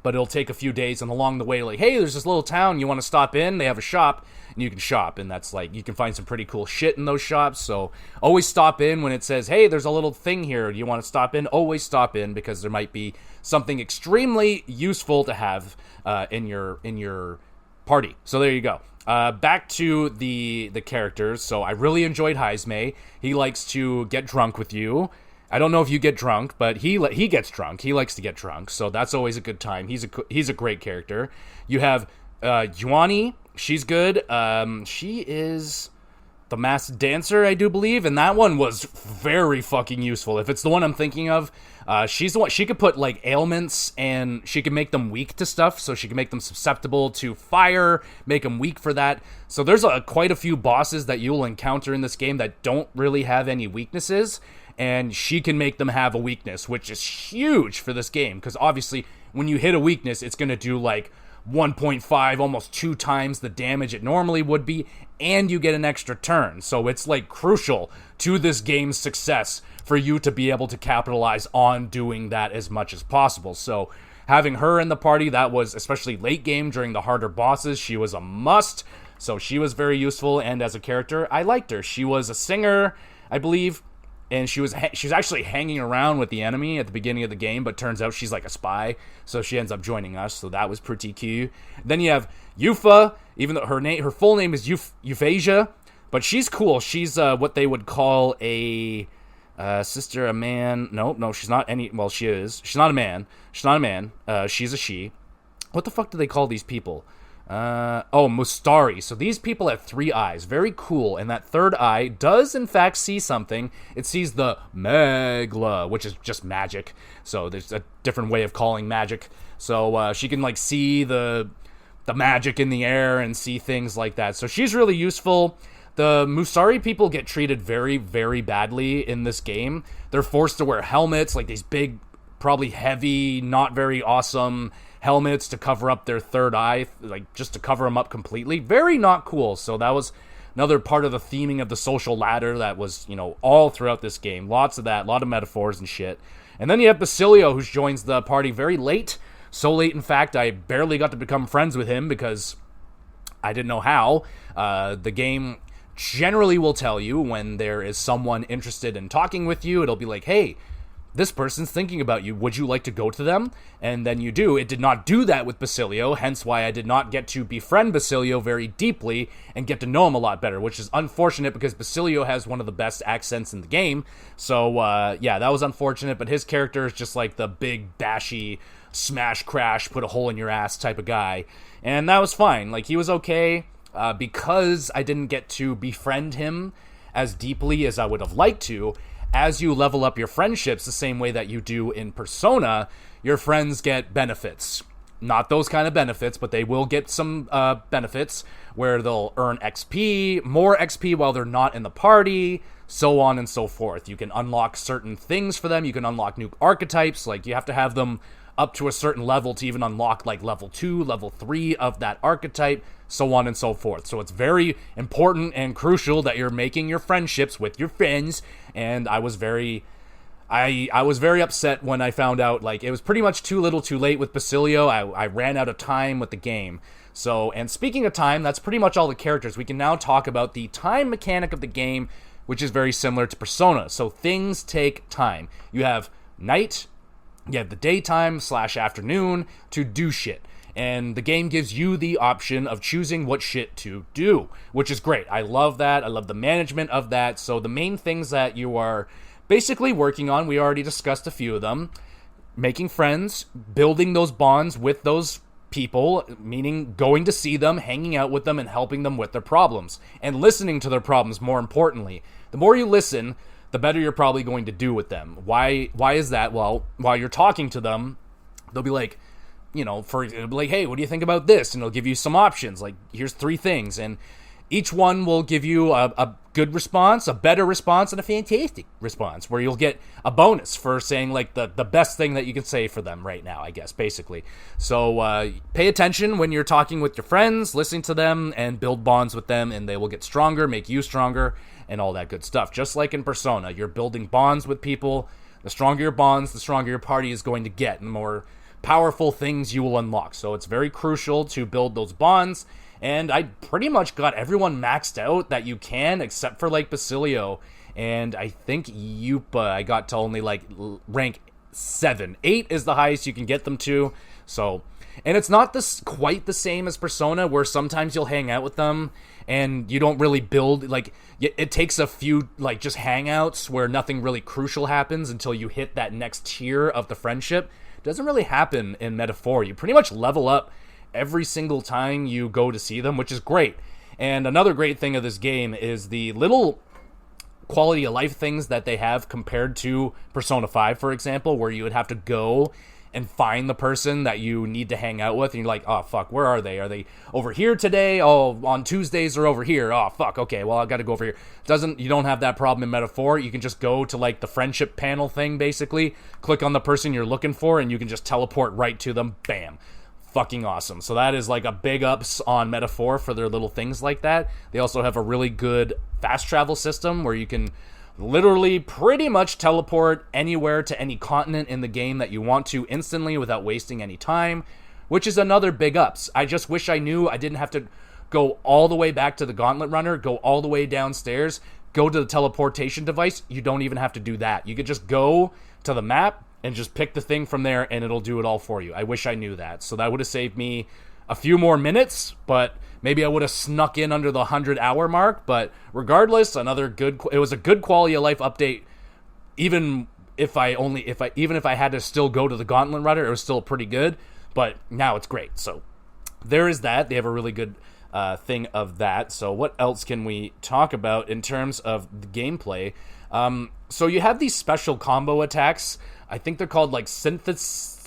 But it'll take a few days, and along the way, like, hey, there's this little town, you want to stop in? They have a shop, and you can shop, and that's like, you can find some pretty cool shit in those shops. So always stop in when it says, hey, there's a little thing here, do you want to stop in? Always stop in, because there might be something extremely useful to have in your party. So there you go. Back to the characters. So I really enjoyed Heismay. He likes to get drunk with you. I don't know if you get drunk, but he gets drunk. He likes to get drunk, so that's always a good time. He's a great character. You have Yuani. She's good. She is the masked dancer, I do believe, and that one was very fucking useful. If it's the one I'm thinking of, she's the one. She could put like ailments, and she can make them weak to stuff. So she can make them susceptible to fire, make them weak for that. So there's quite a few bosses that you'll encounter in this game that don't really have any weaknesses. And she can make them have a weakness, which is huge for this game, because obviously when you hit a weakness, it's going to do like 1.5, almost 2 times the damage it normally would be, and you get an extra turn. So it's like crucial to this game's success for you to be able to capitalize on doing that as much as possible. So having her in the party, that was, especially late game during the harder bosses, she was a must. So she was very useful, and as a character, I liked her. She was a singer, I believe. And she was actually hanging around with the enemy at the beginning of the game, but turns out she's like a spy, so she ends up joining us, so that was pretty cute. Then you have Yufa, even though her full name is Euphrasia, but she's cool. She's what they would call a sister, a man. No, she's not any. Well, she is. She's not a man. She's not a man. She's a she. What the fuck do they call these people? Mustari. So these people have 3 eyes. Very cool. And that third eye does, in fact, see something. It sees the Magla, which is just magic. So there's a different way of calling magic. So she can, like, see the magic in the air and see things like that. So she's really useful. The Musari people get treated very, very badly in this game. They're forced to wear helmets, like these big, probably heavy, not very awesome helmets to cover up their third eye, like just to cover them up completely. Very not cool. So that was another part of the theming of the social ladder that was, all throughout this game. Lots of that, a lot of metaphors and shit. And then you have Basilio, who joins the party very late. So late, in fact, I barely got to become friends with him because I didn't know how. The game generally will tell you when there is someone interested in talking with you. It'll be like, hey, this person's thinking about you. Would you like to go to them? And then you do. It did not do that with Basilio, hence why I did not get to befriend Basilio very deeply and get to know him a lot better, which is unfortunate because Basilio has one of the best accents in the game. So, yeah, that was unfortunate, but his character is just like the big, bashy, smash, crash, put a hole in your ass type of guy. And that was fine. Like, he was okay because I didn't get to befriend him as deeply as I would have liked to. As you level up your friendships the same way that you do in Persona, your friends get benefits. Not those kind of benefits, but they will get some benefits where they'll earn XP, more XP while they're not in the party, so on and so forth. You can unlock certain things for them. You can unlock new archetypes. Like, you have to have them up to a certain level to even unlock, like, level 2, level 3 of that archetype, so on and so forth. So it's very important and crucial that you're making your friendships with your friends, and I was very upset when I found out, like, it was pretty much too little too late with Basilio. I ran out of time with the game. So, and speaking of time, that's pretty much all the characters. We can now talk about the time mechanic of the game, which is very similar to Persona. So things take time. You have night, you have the daytime / afternoon to do shit. And the game gives you the option of choosing what shit to do, which is great. I love that. I love the management of that. So the main things that you are basically working on, we already discussed a few of them. Making friends, building those bonds with those people, meaning going to see them, hanging out with them, and helping them with their problems. And listening to their problems, more importantly. The more you listen, the better you're probably going to do with them. Why is that? Well, while you're talking to them, they'll be like, you know, it'll be like, hey, what do you think about this? And they'll give you some options, like, here's 3 things. And each one will give you a good response, a better response, and a fantastic response, where you'll get a bonus for saying, like, the best thing that you can say for them right now, I guess, basically. So pay attention when you're talking with your friends, listening to them, and build bonds with them, and they will get stronger, make you stronger, and all that good stuff. Just like in Persona, you're building bonds with people. The stronger your bonds, the stronger your party is going to get, and the more powerful things you will unlock. So it's very crucial to build those bonds. And I pretty much got everyone maxed out that you can, except for, like, Basilio. And I think Yupa, I got to only, like, rank 7. 8 is the highest you can get them to. So, and it's not quite the same as Persona, where sometimes you'll hang out with them and you don't really build, like, it takes a few, like, just hangouts where nothing really crucial happens until you hit that next tier of the friendship. It doesn't really happen in Meta 4. You pretty much level up every single time you go to see them, which is great. And another great thing of this game is the little quality of life things that they have compared to Persona 5, for example, where you would have to go and find the person that you need to hang out with, and you're like, oh, fuck, where are they? Are they over here today? Oh, on Tuesdays they're over here. Oh, fuck, okay, well, I gotta go over here. You don't have that problem in Meta 4. You can just go to, like, the friendship panel thing, basically, click on the person you're looking for, and you can just teleport right to them. Bam. Fucking awesome. So that is, like, a big ups on Meta 4 for their little things like that. They also have a really good fast travel system where you can literally pretty much teleport anywhere to any continent in the game that you want to instantly without wasting any time, which is another big ups. I just wish I knew I didn't have to go all the way back to the Gauntlet Runner, go all the way downstairs, go to the teleportation device. You don't even have to do that. You could just go to the map and just pick the thing from there, and it'll do it all for you. I wish I knew that. So that would have saved me a few more minutes, but maybe I would have snuck in under the 100-hour mark. But regardless, it was a good quality of life update. Even if I had to still go to the Gauntlet Runner, it was still pretty good. But now it's great. So there is that. They have a really good thing of that. So what else can we talk about in terms of the gameplay? So you have these special combo attacks. I think they're called, like, synthesis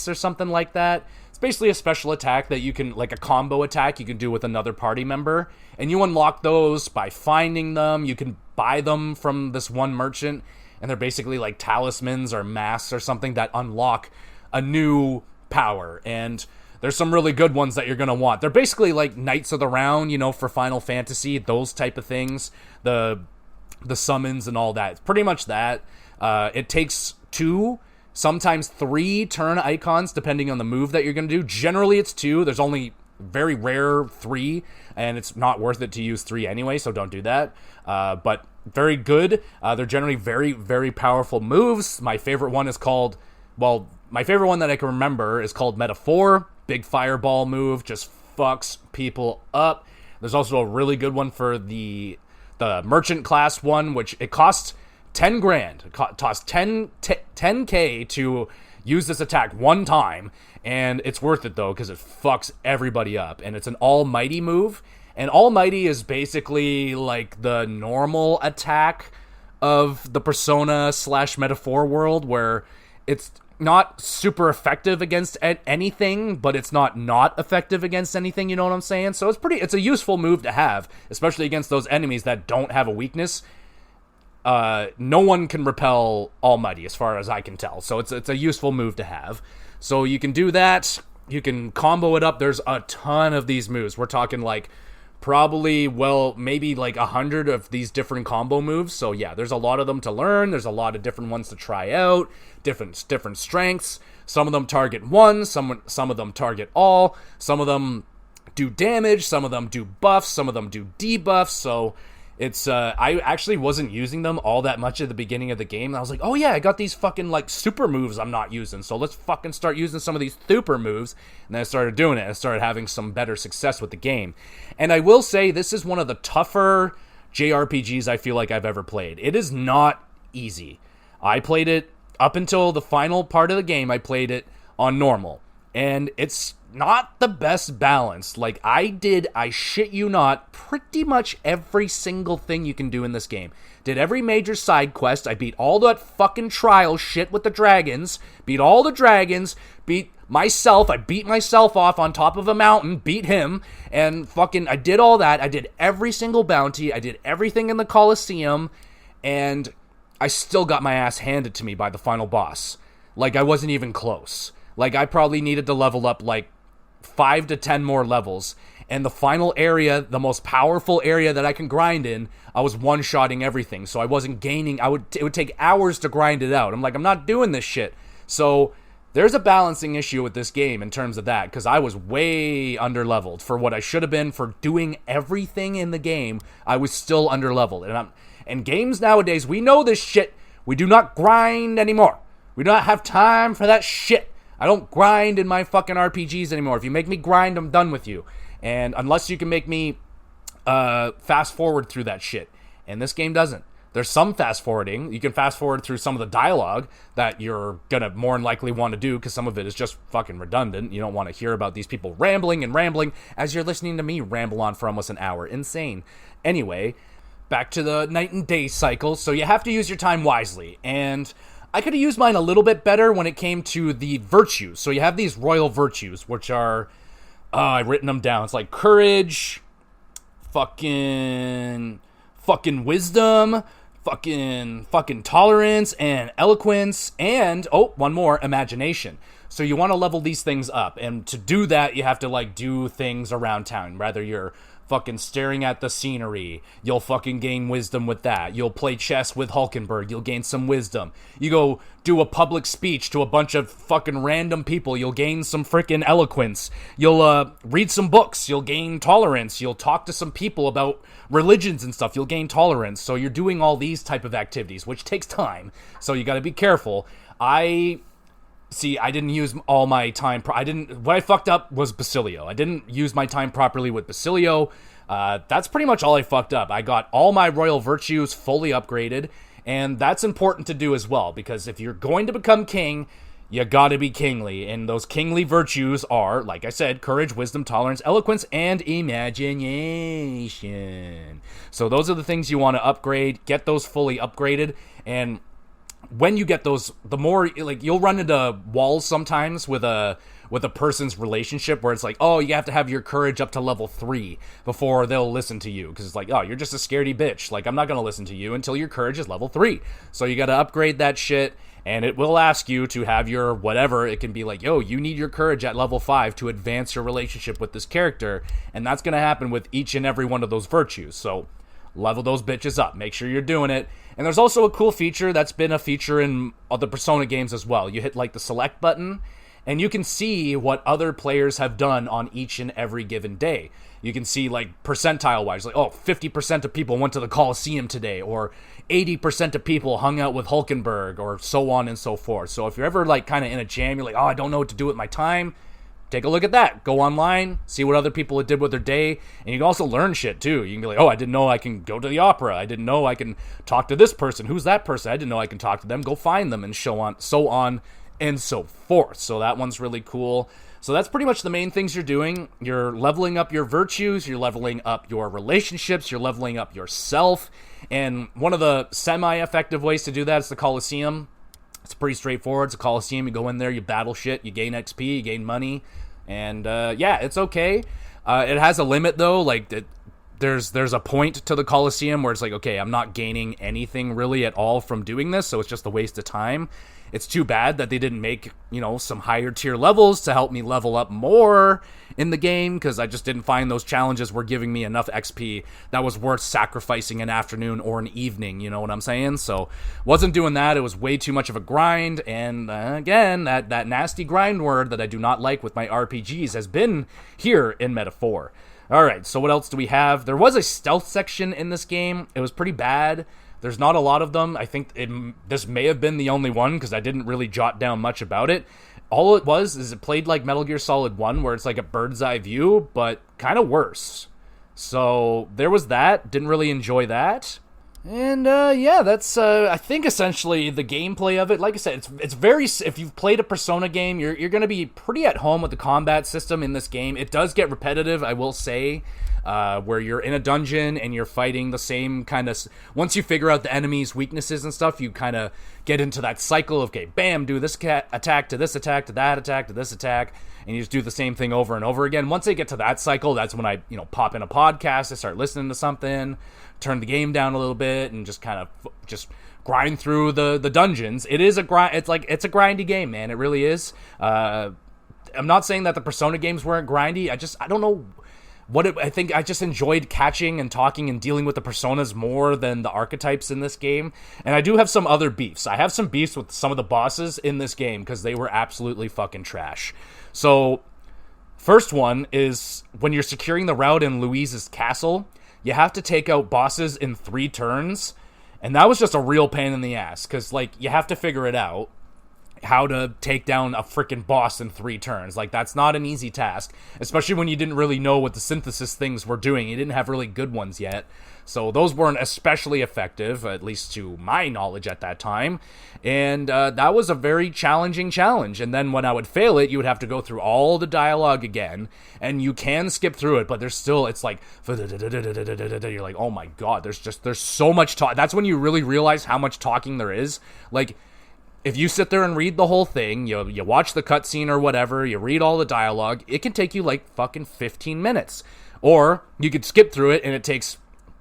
or something like that. It's basically a special attack that you can, like, a combo attack you can do with another party member. And you unlock those by finding them. You can buy them from this one merchant. And they're basically like talismans or masks or something that unlock a new power. And there's some really good ones that you're going to want. They're basically like Knights of the Round, you know, for Final Fantasy, those type of things. The summons and all that. It's pretty much that. It takes 2, sometimes 3 turn icons, depending on the move that you're going to do. Generally, it's 2. There's only very rare 3, and it's not worth it to use 3 anyway, so don't do that. But very good. They're generally very, very powerful moves. My favorite one that I can remember is called Metaphor. Big fireball move, just fucks people up. There's also a really good one for the merchant class one, which it costs 10 grand. It costs 10K to use this attack one time, and it's worth it though, because it fucks everybody up, and it's an almighty move. And almighty is basically like the normal attack of the Persona / Metaphor world, where it's not super effective against anything, but it's not effective against anything, you know what I'm saying? So it's a useful move to have, especially against those enemies that don't have a weakness. no one can repel Almighty as far as I can tell. So it's a useful move to have. So you can do that. You can combo it up. There's a ton of these moves. We're talking like probably, well, maybe like 100 of these different combo moves. So yeah, there's a lot of them to learn. There's a lot of different ones to try out. Different strengths. Some of them target one. Some of them target all. Some of them do damage. Some of them do buffs. Some of them do debuffs. So it's, I actually wasn't using them all that much at the beginning of the game. I was like, oh yeah, I got these fucking, like, super moves I'm not using, so let's fucking start using some of these super moves. And then I started doing it. I started having some better success with the game. And I will say, this is one of the tougher JRPGs I feel like I've ever played. It is not easy. I played it, up until the final part of the game, I played it on normal. And it's not the best balance. Like, I shit you not, pretty much every single thing you can do in this game. Did every major side quest. I beat all that fucking trial shit with the dragons. Beat all the dragons. Beat myself. I beat myself off on top of a mountain. Beat him. And fucking, I did all that. I did every single bounty. I did everything in the Colosseum. And I still got my ass handed to me by the final boss. Like, I wasn't even close. Like, I probably needed to level up, like, 5 to 10 more levels. And the final area, the most powerful area that I can grind in, I was one-shotting everything. So I wasn't gaining. It would take hours to grind it out. I'm like, I'm not doing this shit. So there's a balancing issue with this game in terms of that, because I was way under-leveled for what I should have been. For doing everything in the game, I was still under-leveled. And games nowadays, we know this shit. We do not grind anymore. We do not have time for that shit. I don't grind in my fucking RPGs anymore. If you make me grind, I'm done with you. And unless you can make me fast forward through that shit. And this game doesn't. There's some fast forwarding. You can fast forward through some of the dialogue that you're gonna more than likely want to do, because some of it is just fucking redundant. You don't want to hear about these people rambling as you're listening to me ramble on for almost an hour. Insane. Anyway, back to the night and day cycle. So you have to use your time wisely. And I could have used mine a little bit better when it came to the virtues. So you have these royal virtues, which are, I've written them down. It's like courage, fucking wisdom, fucking tolerance, and eloquence, and, one more, imagination. So you want to level these things up. And to do that, you have to, like, do things around town. Rather you're fucking staring at the scenery, you'll fucking gain wisdom with that. You'll play chess with Hulkenberg, you'll gain some wisdom. You go do a public speech to a bunch of fucking random people, you'll gain some freaking eloquence. You'll read some books, you'll gain tolerance. You'll talk to some people about religions and stuff, you'll gain tolerance. So you're doing all these type of activities, which takes time, so you gotta be careful. I didn't use all my time. What I fucked up was Basilio. I didn't use my time properly with Basilio. That's pretty much all I fucked up. I got all my royal virtues fully upgraded, and that's important to do as well, because if you're going to become king, you gotta be kingly, and those kingly virtues are, like I said, courage, wisdom, tolerance, eloquence, and imagination. So those are the things you want to upgrade. Get those fully upgraded, and when you get those, the more, like, you'll run into walls sometimes with a person's relationship where it's like, oh, you have to have your courage up to level 3 before they'll listen to you, because it's like, oh, you're just a scaredy bitch, like, I'm not gonna listen to you until your courage is level 3. So you gotta upgrade that shit, and it will ask you to have your whatever. It can be like, yo, you need your courage at level 5 to advance your relationship with this character, and that's gonna happen with each and every one of those virtues. So level those bitches up. Make sure you're doing it. And there's also a cool feature that's been a feature in other Persona games as well. You hit, like, the select button, and you can see what other players have done on each and every given day. You can see, like, percentile-wise, like, 50% of people went to the Colosseum today, or 80% of people hung out with Hulkenberg, or so on and so forth. So if you're ever, like, kind of in a jam, you're like, I don't know what to do with my time, take a look at that. Go online, see what other people did with their day, and you can also learn shit too. You can be like, I didn't know I can go to the opera. I didn't know I can talk to this person. Who's that person? I didn't know I can talk to them. Go find them, and so on and so forth. So that one's really cool. So that's pretty much the main things you're doing. You're leveling up your virtues, you're leveling up your relationships, you're leveling up yourself. And one of the semi-effective ways to do that is the Colosseum. It's pretty straightforward. It's a Colosseum. You go in there, you battle shit, you gain XP, you gain money. And, it's okay. It has a limit, though. Like, there's a point to the Coliseum where it's like, okay, I'm not gaining anything really at all from doing this, so it's just a waste of time. It's too bad that they didn't make, some higher tier levels to help me level up more in the game, because I just didn't find those challenges were giving me enough XP that was worth sacrificing an afternoon or an evening, you know what I'm saying? So, wasn't doing that. It was way too much of a grind, and again, that nasty grind word that I do not like with my RPGs has been here in Meta 4. Alright, so what else do we have? There was a stealth section in this game. It was pretty bad. There's not a lot of them. I think this may have been the only one, because I didn't really jot down much about it. All it was is it played like Metal Gear Solid 1, where it's like a bird's eye view, but kind of worse. So there was that. Didn't really enjoy that. And that's I think essentially the gameplay of it. Like I said, it's very, if you've played a Persona game, you're going to be pretty at home with the combat system in this game. It does get repetitive, I will say, where you're in a dungeon and you're fighting the same kind of, once you figure out the enemy's weaknesses and stuff, you kind of get into that cycle of, okay, bam, do this attack to this attack to that attack to this attack, and you just do the same thing over and over again. Once I get to that cycle, that's when I pop in a podcast, I start listening to something, turn the game down a little bit, and just kind of just grind through the dungeons. It is a grind. It's a grindy game, man. It really is. I'm not saying that the Persona games weren't grindy. I don't know I think I just enjoyed catching and talking and dealing with the personas more than the archetypes in this game. And I do have some other beefs. I have some beefs with some of the bosses in this game because they were absolutely fucking trash. So, first one is when you're securing the route in Louise's castle, you have to take out bosses in 3 turns. And that was just a real pain in the ass because, you have to figure it out. How to take down a freaking boss in 3 turns. That's not an easy task, especially when you didn't really know what the synthesis things were doing. You didn't have really good ones yet, so those weren't especially effective, at least to my knowledge at that time, and that was a very challenging challenge. And then when I would fail it, you would have to go through all the dialogue again, and you can skip through it, but there's still, it's like, you're like, oh my god, there's so much talk. That's when you really realize how much talking there is. If you sit there and read the whole thing, you watch the cutscene or whatever, you read all the dialogue, it can take you fucking 15 minutes. Or you could skip through it and it takes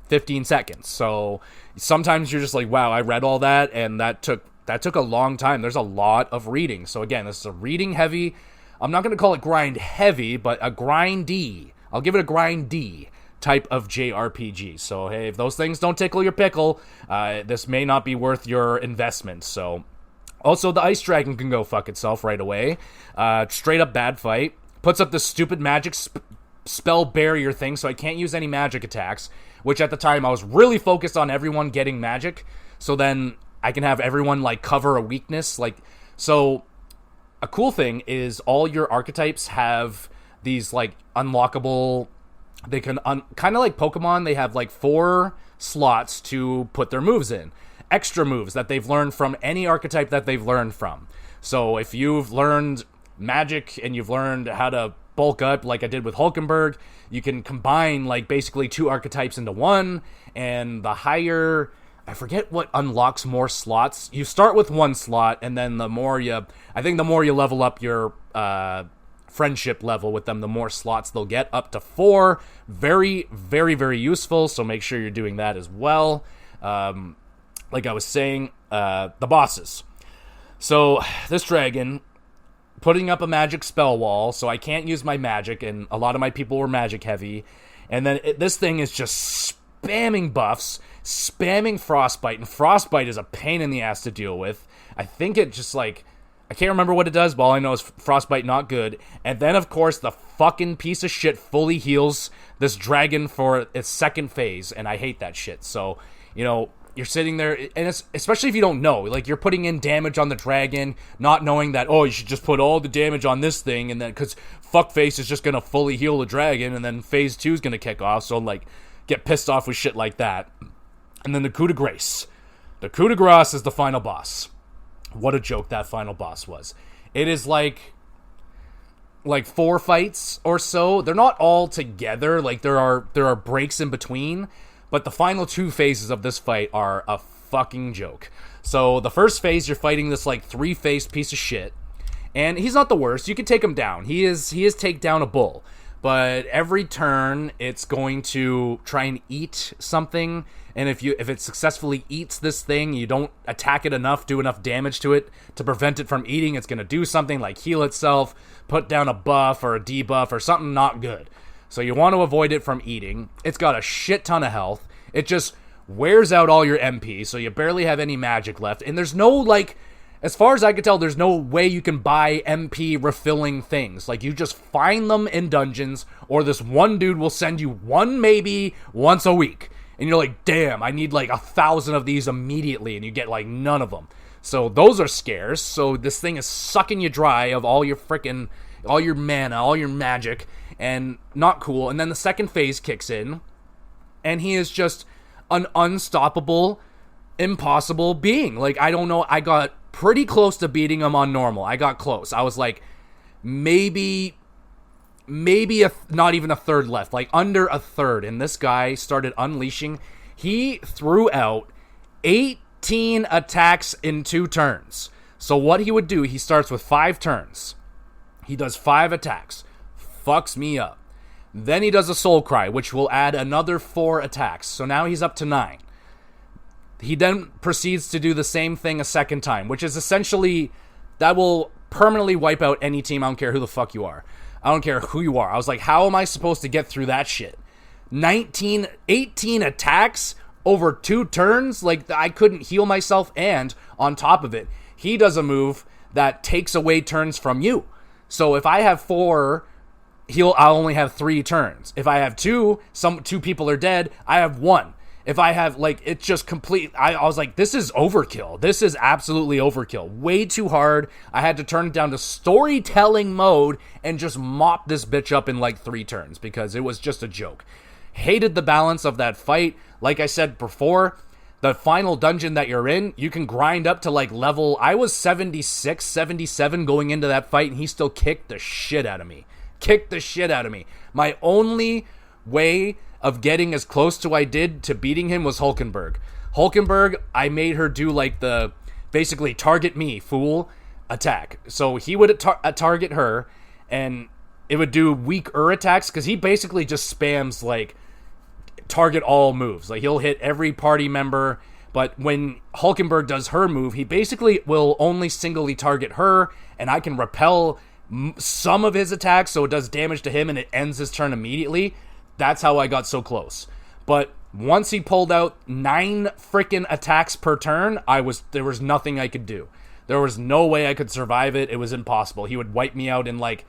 15 seconds. So sometimes you're just like, wow, I read all that and that took a long time. There's a lot of reading. So again, this is a reading heavy, I'm not going to call it grind heavy, but a grindy. I'll give it a grindy type of JRPG. So hey, if those things don't tickle your pickle, this may not be worth your investment. So also, the Ice Dragon can go fuck itself right away. Straight up bad fight. Puts up this stupid magic spell barrier thing, so I can't use any magic attacks. Which at the time, I was really focused on everyone getting magic. So then I can have everyone, cover a weakness. So a cool thing is all your archetypes have these, unlockable... They can, kind of like Pokemon, they have, 4 slots to put their moves in. Extra moves that they've learned from any archetype that they've learned from. So if you've learned magic and you've learned how to bulk up like I did with Hulkenberg, you can combine basically 2 archetypes into one, and the higher, I forget what unlocks more slots. You start with 1 slot, and then the more you level up your friendship level with them, the more slots they'll get, up to 4. Very, very, very useful, so make sure you're doing that as well. Like I was saying, the bosses. So, this dragon, putting up a magic spell wall, so I can't use my magic, and a lot of my people were magic heavy, and then this thing is just spamming buffs, spamming Frostbite, and Frostbite is a pain in the ass to deal with. I think it just, I can't remember what it does, but all I know is Frostbite not good. And then, of course, the fucking piece of shit fully heals this dragon for its second phase, and I hate that shit. So, you're sitting there, and it's, especially if you don't know, you're putting in damage on the dragon, not knowing that, you should just put all the damage on this thing, and then, because fuckface is just going to fully heal the dragon, and then phase 2 is going to kick off, so, get pissed off with shit like that. And then the coup de grace. The coup de grace is the final boss. What a joke that final boss was. It is like 4 fights or so. They're not all together, there are breaks in between, but the final 2 phases of this fight are a fucking joke. So the first phase, you're fighting this 3-faced piece of shit, and he's not the worst. You can take him down. He is take down a bull. but every turn it's going to try and eat something, and if it successfully eats this thing, you don't attack it enough, do enough damage to it to prevent it from eating, it's going to do something like heal itself, put down a buff or a debuff or something not good. So you want to avoid it from eating. It's got a shit ton of health. It just wears out all your MP, so you barely have any magic left. And there's no, like, as far as I can tell, there's no way you can buy MP refilling things. Like, you just find them in dungeons, or this one dude will send you one maybe once a week. And you're like, damn, I need like 1,000 of these immediately, and you get like none of them. So those are scarce. So this thing is sucking you dry of all your mana, all your magic, and not cool. And then the second phase kicks in, and he is just an unstoppable, impossible being. Like, I don't know, I got pretty close to beating him on normal. I got close. I was like, maybe not even a third left, like under a third, and this guy started unleashing. He threw out 18 attacks in 2 turns. So what he would do, he starts with 5 turns. He does 5 attacks. Fucks me up. Then he does a soul cry, which will add another 4 attacks. So now he's up to 9. He then proceeds to do the same thing a second time, which is essentially, that will permanently wipe out any team. I don't care who the fuck you are. I don't care who you are. I was like, how am I supposed to get through that shit? 18 attacks over 2 turns? Like, I couldn't heal myself, and on top of it, he does a move that takes away turns from you. So if I have 4, I'll only have 3 turns. If I have 2, 2 people are dead, I have 1. If I have, like, it's just complete, I was like, this is overkill. This is absolutely overkill. Way too hard. I had to turn it down to storytelling mode and just mop this bitch up in, like, 3 turns because it was just a joke. Hated the balance of that fight. Like I said before, the final dungeon that you're in, you can grind up to, like, level, I was 76, 77 going into that fight, and he still kicked the shit out of me. My only way of getting as close to I did to beating him was Hulkenberg. I made her do like the basically target me, fool attack. So he would target her, and it would do weaker attacks because he basically just spams like target all moves. Like, he'll hit every party member, but when Hulkenberg does her move, he basically will only singly target her, and I can repel some of his attacks, so it does damage to him and it ends his turn immediately. That's how I got so close. But once he pulled out 9 freaking attacks per turn, there was nothing I could do. There was no way I could survive it. It was impossible. He would wipe me out in like,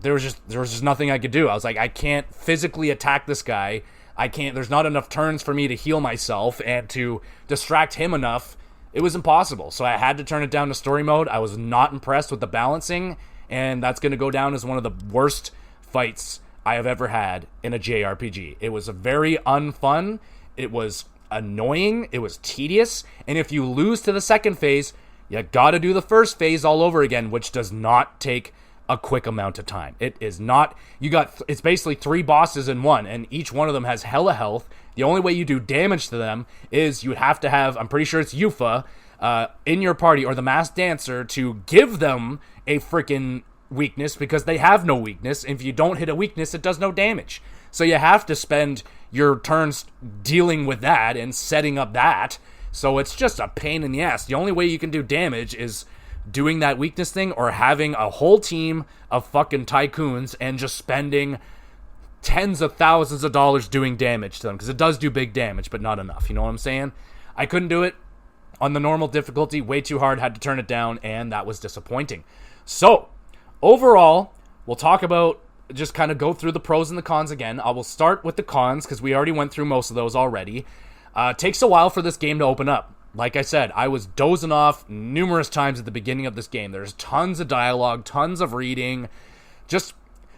there was just nothing I could do. I was like, I can't physically attack this guy. There's not enough turns for me to heal myself and to distract him enough. It was impossible. So I had to turn it down to story mode. I was not impressed with the balancing, and that's going to go down as one of the worst fights I have ever had in a JRPG. It was very unfun. It was annoying. It was tedious. And if you lose to the second phase, you gotta do the first phase all over again, which does not take a quick amount of time. It is not, it's basically 3 bosses in one, and each one of them has hella health. The only way you do damage to them is you have to have, I'm pretty sure it's Yufa, in your party, or the masked dancer, to give them a freaking weakness, because they have no weakness. If you don't hit a weakness, it does no damage. So you have to spend your turns dealing with that and setting up that. So it's just a pain in the ass. The only way you can do damage is doing that weakness thing, or having a whole team of fucking tycoons and just spending tens of thousands of dollars doing damage to them, because it does do big damage, but not enough. You know what I'm saying? I couldn't do it on the normal difficulty. Way too hard. Had to turn it down, and that was disappointing. So overall, we'll talk about, just kind of go through the pros and the cons again. I will start with the cons, because we already went through most of those already. Takes a while for this game to open up. Like I said, I was dozing off numerous times at the beginning of this game. There's tons of dialogue, tons of reading. Just,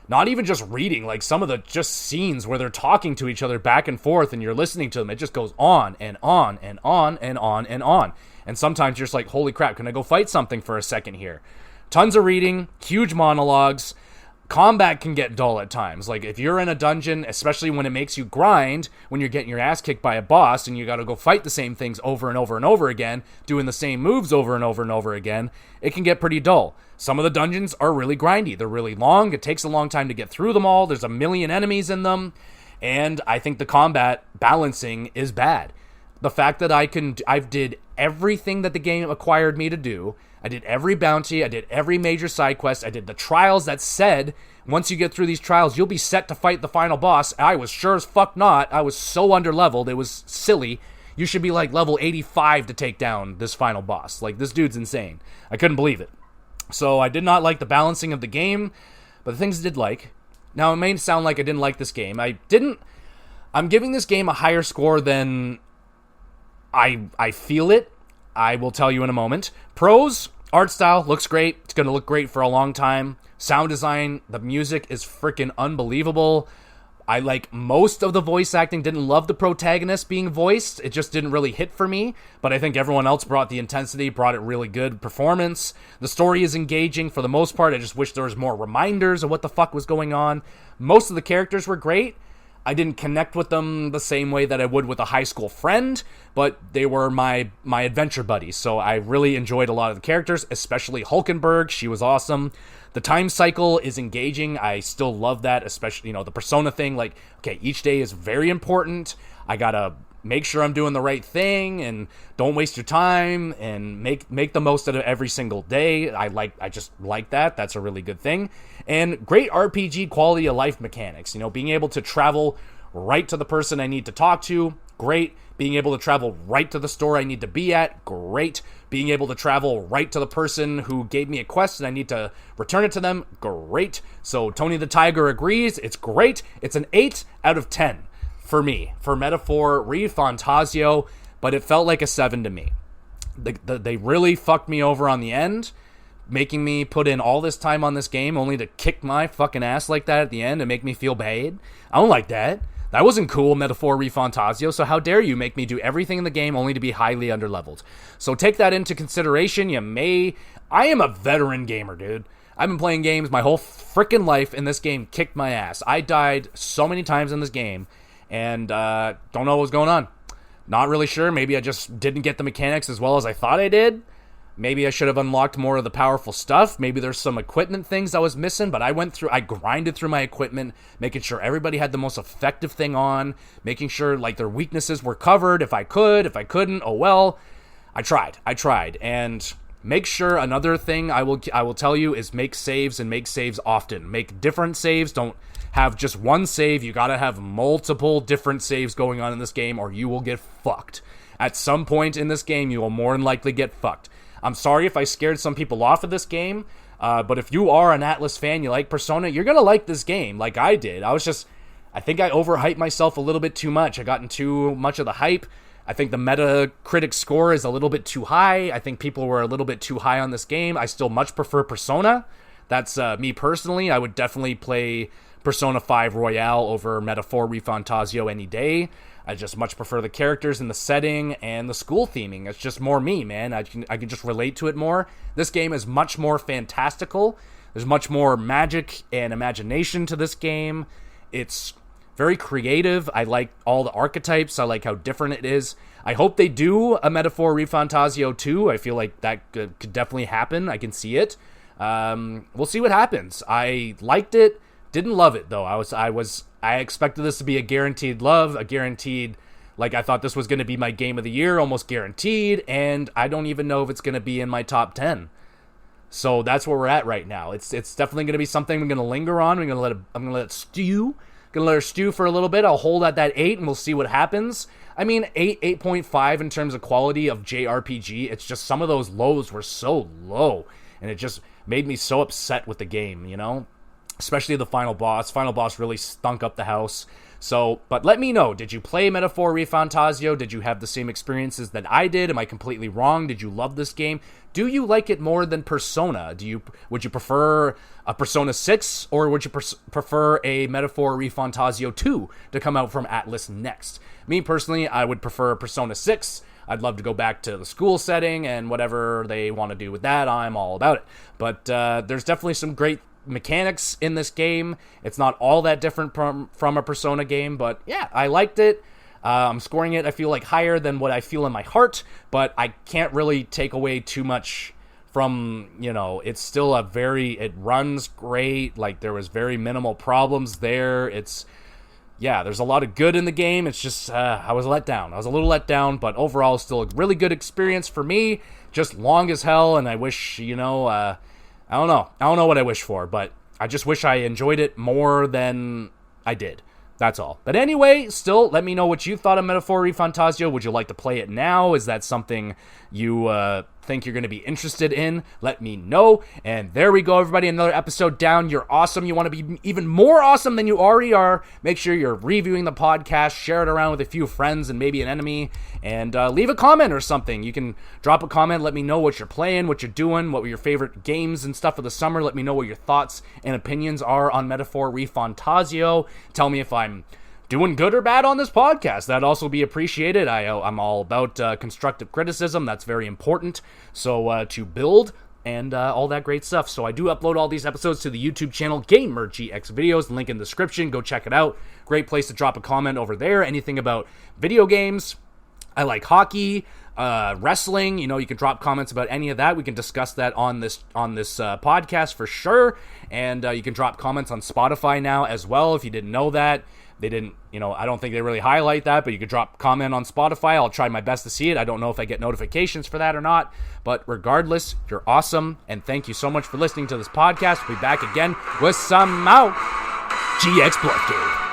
not even just reading, like some of the just scenes where they're talking to each other back and forth and you're listening to them. It just goes on and on and on and on and on. And sometimes you're just like, holy crap, can I go fight something for a second here? Tons of reading, huge monologues, combat can get dull at times. Like, if you're in a dungeon, especially when it makes you grind, when you're getting your ass kicked by a boss and you gotta go fight the same things over and over and over again, doing the same moves over and over and over again, it can get pretty dull. Some of the dungeons are really grindy. They're really long. It takes a long time to get through them all. There's a million enemies in them. And I think the combat balancing is bad. The fact that I did everything that the game required me to do. I did every bounty, I did every major side quest, I did the trials that said, once you get through these trials, you'll be set to fight the final boss. I was sure as fuck not. I was so underleveled, it was silly. You should be like level 85 to take down this final boss. Like, this dude's insane. I couldn't believe it. So I did not like the balancing of the game, but the things I did like. Now, it may sound like I didn't like this game. I'm giving this game a higher score than I feel it. I will tell you in a moment. Pros, art style, looks great. It's going to look great for a long time. Sound design, the music is freaking unbelievable. I like most of the voice acting. Didn't love the protagonist being voiced. It just didn't really hit for me. But I think everyone else brought the intensity, brought it really good performance. The story is engaging for the most part. I just wish there was more reminders of what the fuck was going on. Most of the characters were great. I didn't connect with them the same way that I would with a high school friend, but they were my adventure buddies, so I really enjoyed a lot of the characters, especially Hulkenberg. She was awesome. The time cycle is engaging. I still love that, especially, the Persona thing. Like, okay, each day is very important. I gotta make sure I'm doing the right thing, and don't waste your time, and make the most out of every single day. I just like that. That's a really good thing. And great RPG quality of life mechanics. Being able to travel right to the person I need to talk to, great. Being able to travel right to the store I need to be at, great. Being able to travel right to the person who gave me a quest and I need to return it to them, great. So Tony the Tiger agrees, it's great. It's an 8 out of 10 for me, for Metaphor ReFantazio, but it felt like a 7 to me. They really fucked me over on the end, making me put in all this time on this game only to kick my fucking ass like that at the end and make me feel bad. I don't like that. That wasn't cool, Metaphor ReFantazio, so how dare you make me do everything in the game only to be highly underleveled. So take that into consideration. I am a veteran gamer, dude. I've been playing games my whole freaking life, and this game kicked my ass. I died so many times in this game, and don't know what was going on. Not really sure. Maybe I just didn't get the mechanics as well as I thought I did. Maybe I should have unlocked more of the powerful stuff. Maybe there's some equipment things I was missing, but I grinded through my equipment, making sure everybody had the most effective thing on, making sure like their weaknesses were covered if I could. If I couldn't, oh well. I tried. And make sure, another thing I will tell you is make saves, and make saves often. Make different saves. Don't have just one save. You gotta have multiple different saves going on in this game, or you will get fucked. At some point in this game, you will more than likely get fucked. I'm sorry if I scared some people off of this game, but if you are an Atlas fan, you like Persona, you're gonna like this game like I did. I think I overhyped myself a little bit too much. I got in too much of the hype. I think the Metacritic score is a little bit too high. I think people were a little bit too high on this game. I still much prefer Persona. That's me personally. I would definitely play Persona 5 Royale over Metaphor ReFantazio any day. I just much prefer the characters and the setting and the school theming. It's just more me, man. I can just relate to it more. This game is much more fantastical. There's much more magic and imagination to this game. It's very creative. I like all the archetypes. I like how different it is. I hope they do a Metaphor ReFantazio 2. I feel like that could definitely happen. I can see it. We'll see what happens. I liked it. Didn't love it though. I expected this to be a guaranteed love, a guaranteed, like I thought this was going to be my game of the year, almost guaranteed, and I don't even know if it's going to be in my top 10. So that's where we're at right now. It's definitely going to be something I'm going to linger on. I'm going to let it stew. Going to let her stew for a little bit. I'll hold at that 8 and we'll see what happens. I mean, 8.5 in terms of quality of JRPG. It's just some of those lows were so low, and it just made me so upset with the game, Especially the final boss. Final boss really stunk up the house. So, but let me know. Did you play Metaphor ReFantazio? Did you have the same experiences that I did? Am I completely wrong? Did you love this game? Do you like it more than Persona? Would you prefer a Persona 6, or would you prefer a Metaphor ReFantazio 2 to come out from Atlas next? Me personally, I would prefer Persona 6. I'd love to go back to the school setting, and whatever they want to do with that, I'm all about it. But there's definitely some great mechanics in this game. It's not all that different from a Persona game, but yeah, I liked it. I'm scoring it, I feel like, higher than what I feel in my heart, but I can't really take away too much from, it's still it runs great. Like, there was very minimal problems there. There's a lot of good in the game. It's just, I was let down. I was a little let down, but overall, still a really good experience for me. Just long as hell, and I wish, I don't know. I don't know what I wish for, but I just wish I enjoyed it more than I did. That's all. But anyway, still, let me know what you thought of Metaphor Fantazio. Would you like to play it now? Is that something you think you're going to be interested in? Let me know. And there we go, everybody. Another episode down. You're awesome. You want to be even more awesome than you already are. Make sure you're reviewing the podcast. Share it around with a few friends and maybe an enemy. And leave a comment or something. You can drop a comment. Let me know what you're playing, what you're doing, what were your favorite games and stuff of the summer. Let me know what your thoughts and opinions are on Metaphor Fantazio. Tell me if I'm doing good or bad on this podcast. That'd also be appreciated. I'm all about constructive criticism. That's very important. So to build and all that great stuff. So I do upload all these episodes to the YouTube channel GXGamerCast Videos. Link in the description. Go check it out. Great place to drop a comment over there. Anything about video games. I like hockey, wrestling. You can drop comments about any of that. We can discuss that on this podcast for sure. And you can drop comments on Spotify now as well. If you didn't know that, they didn't. I don't think they really highlight that. But you could drop comment on Spotify. I'll try my best to see it. I don't know if I get notifications for that or not. But regardless, you're awesome, and thank you so much for listening to this podcast. We'll be back again with some more GX Blood Game.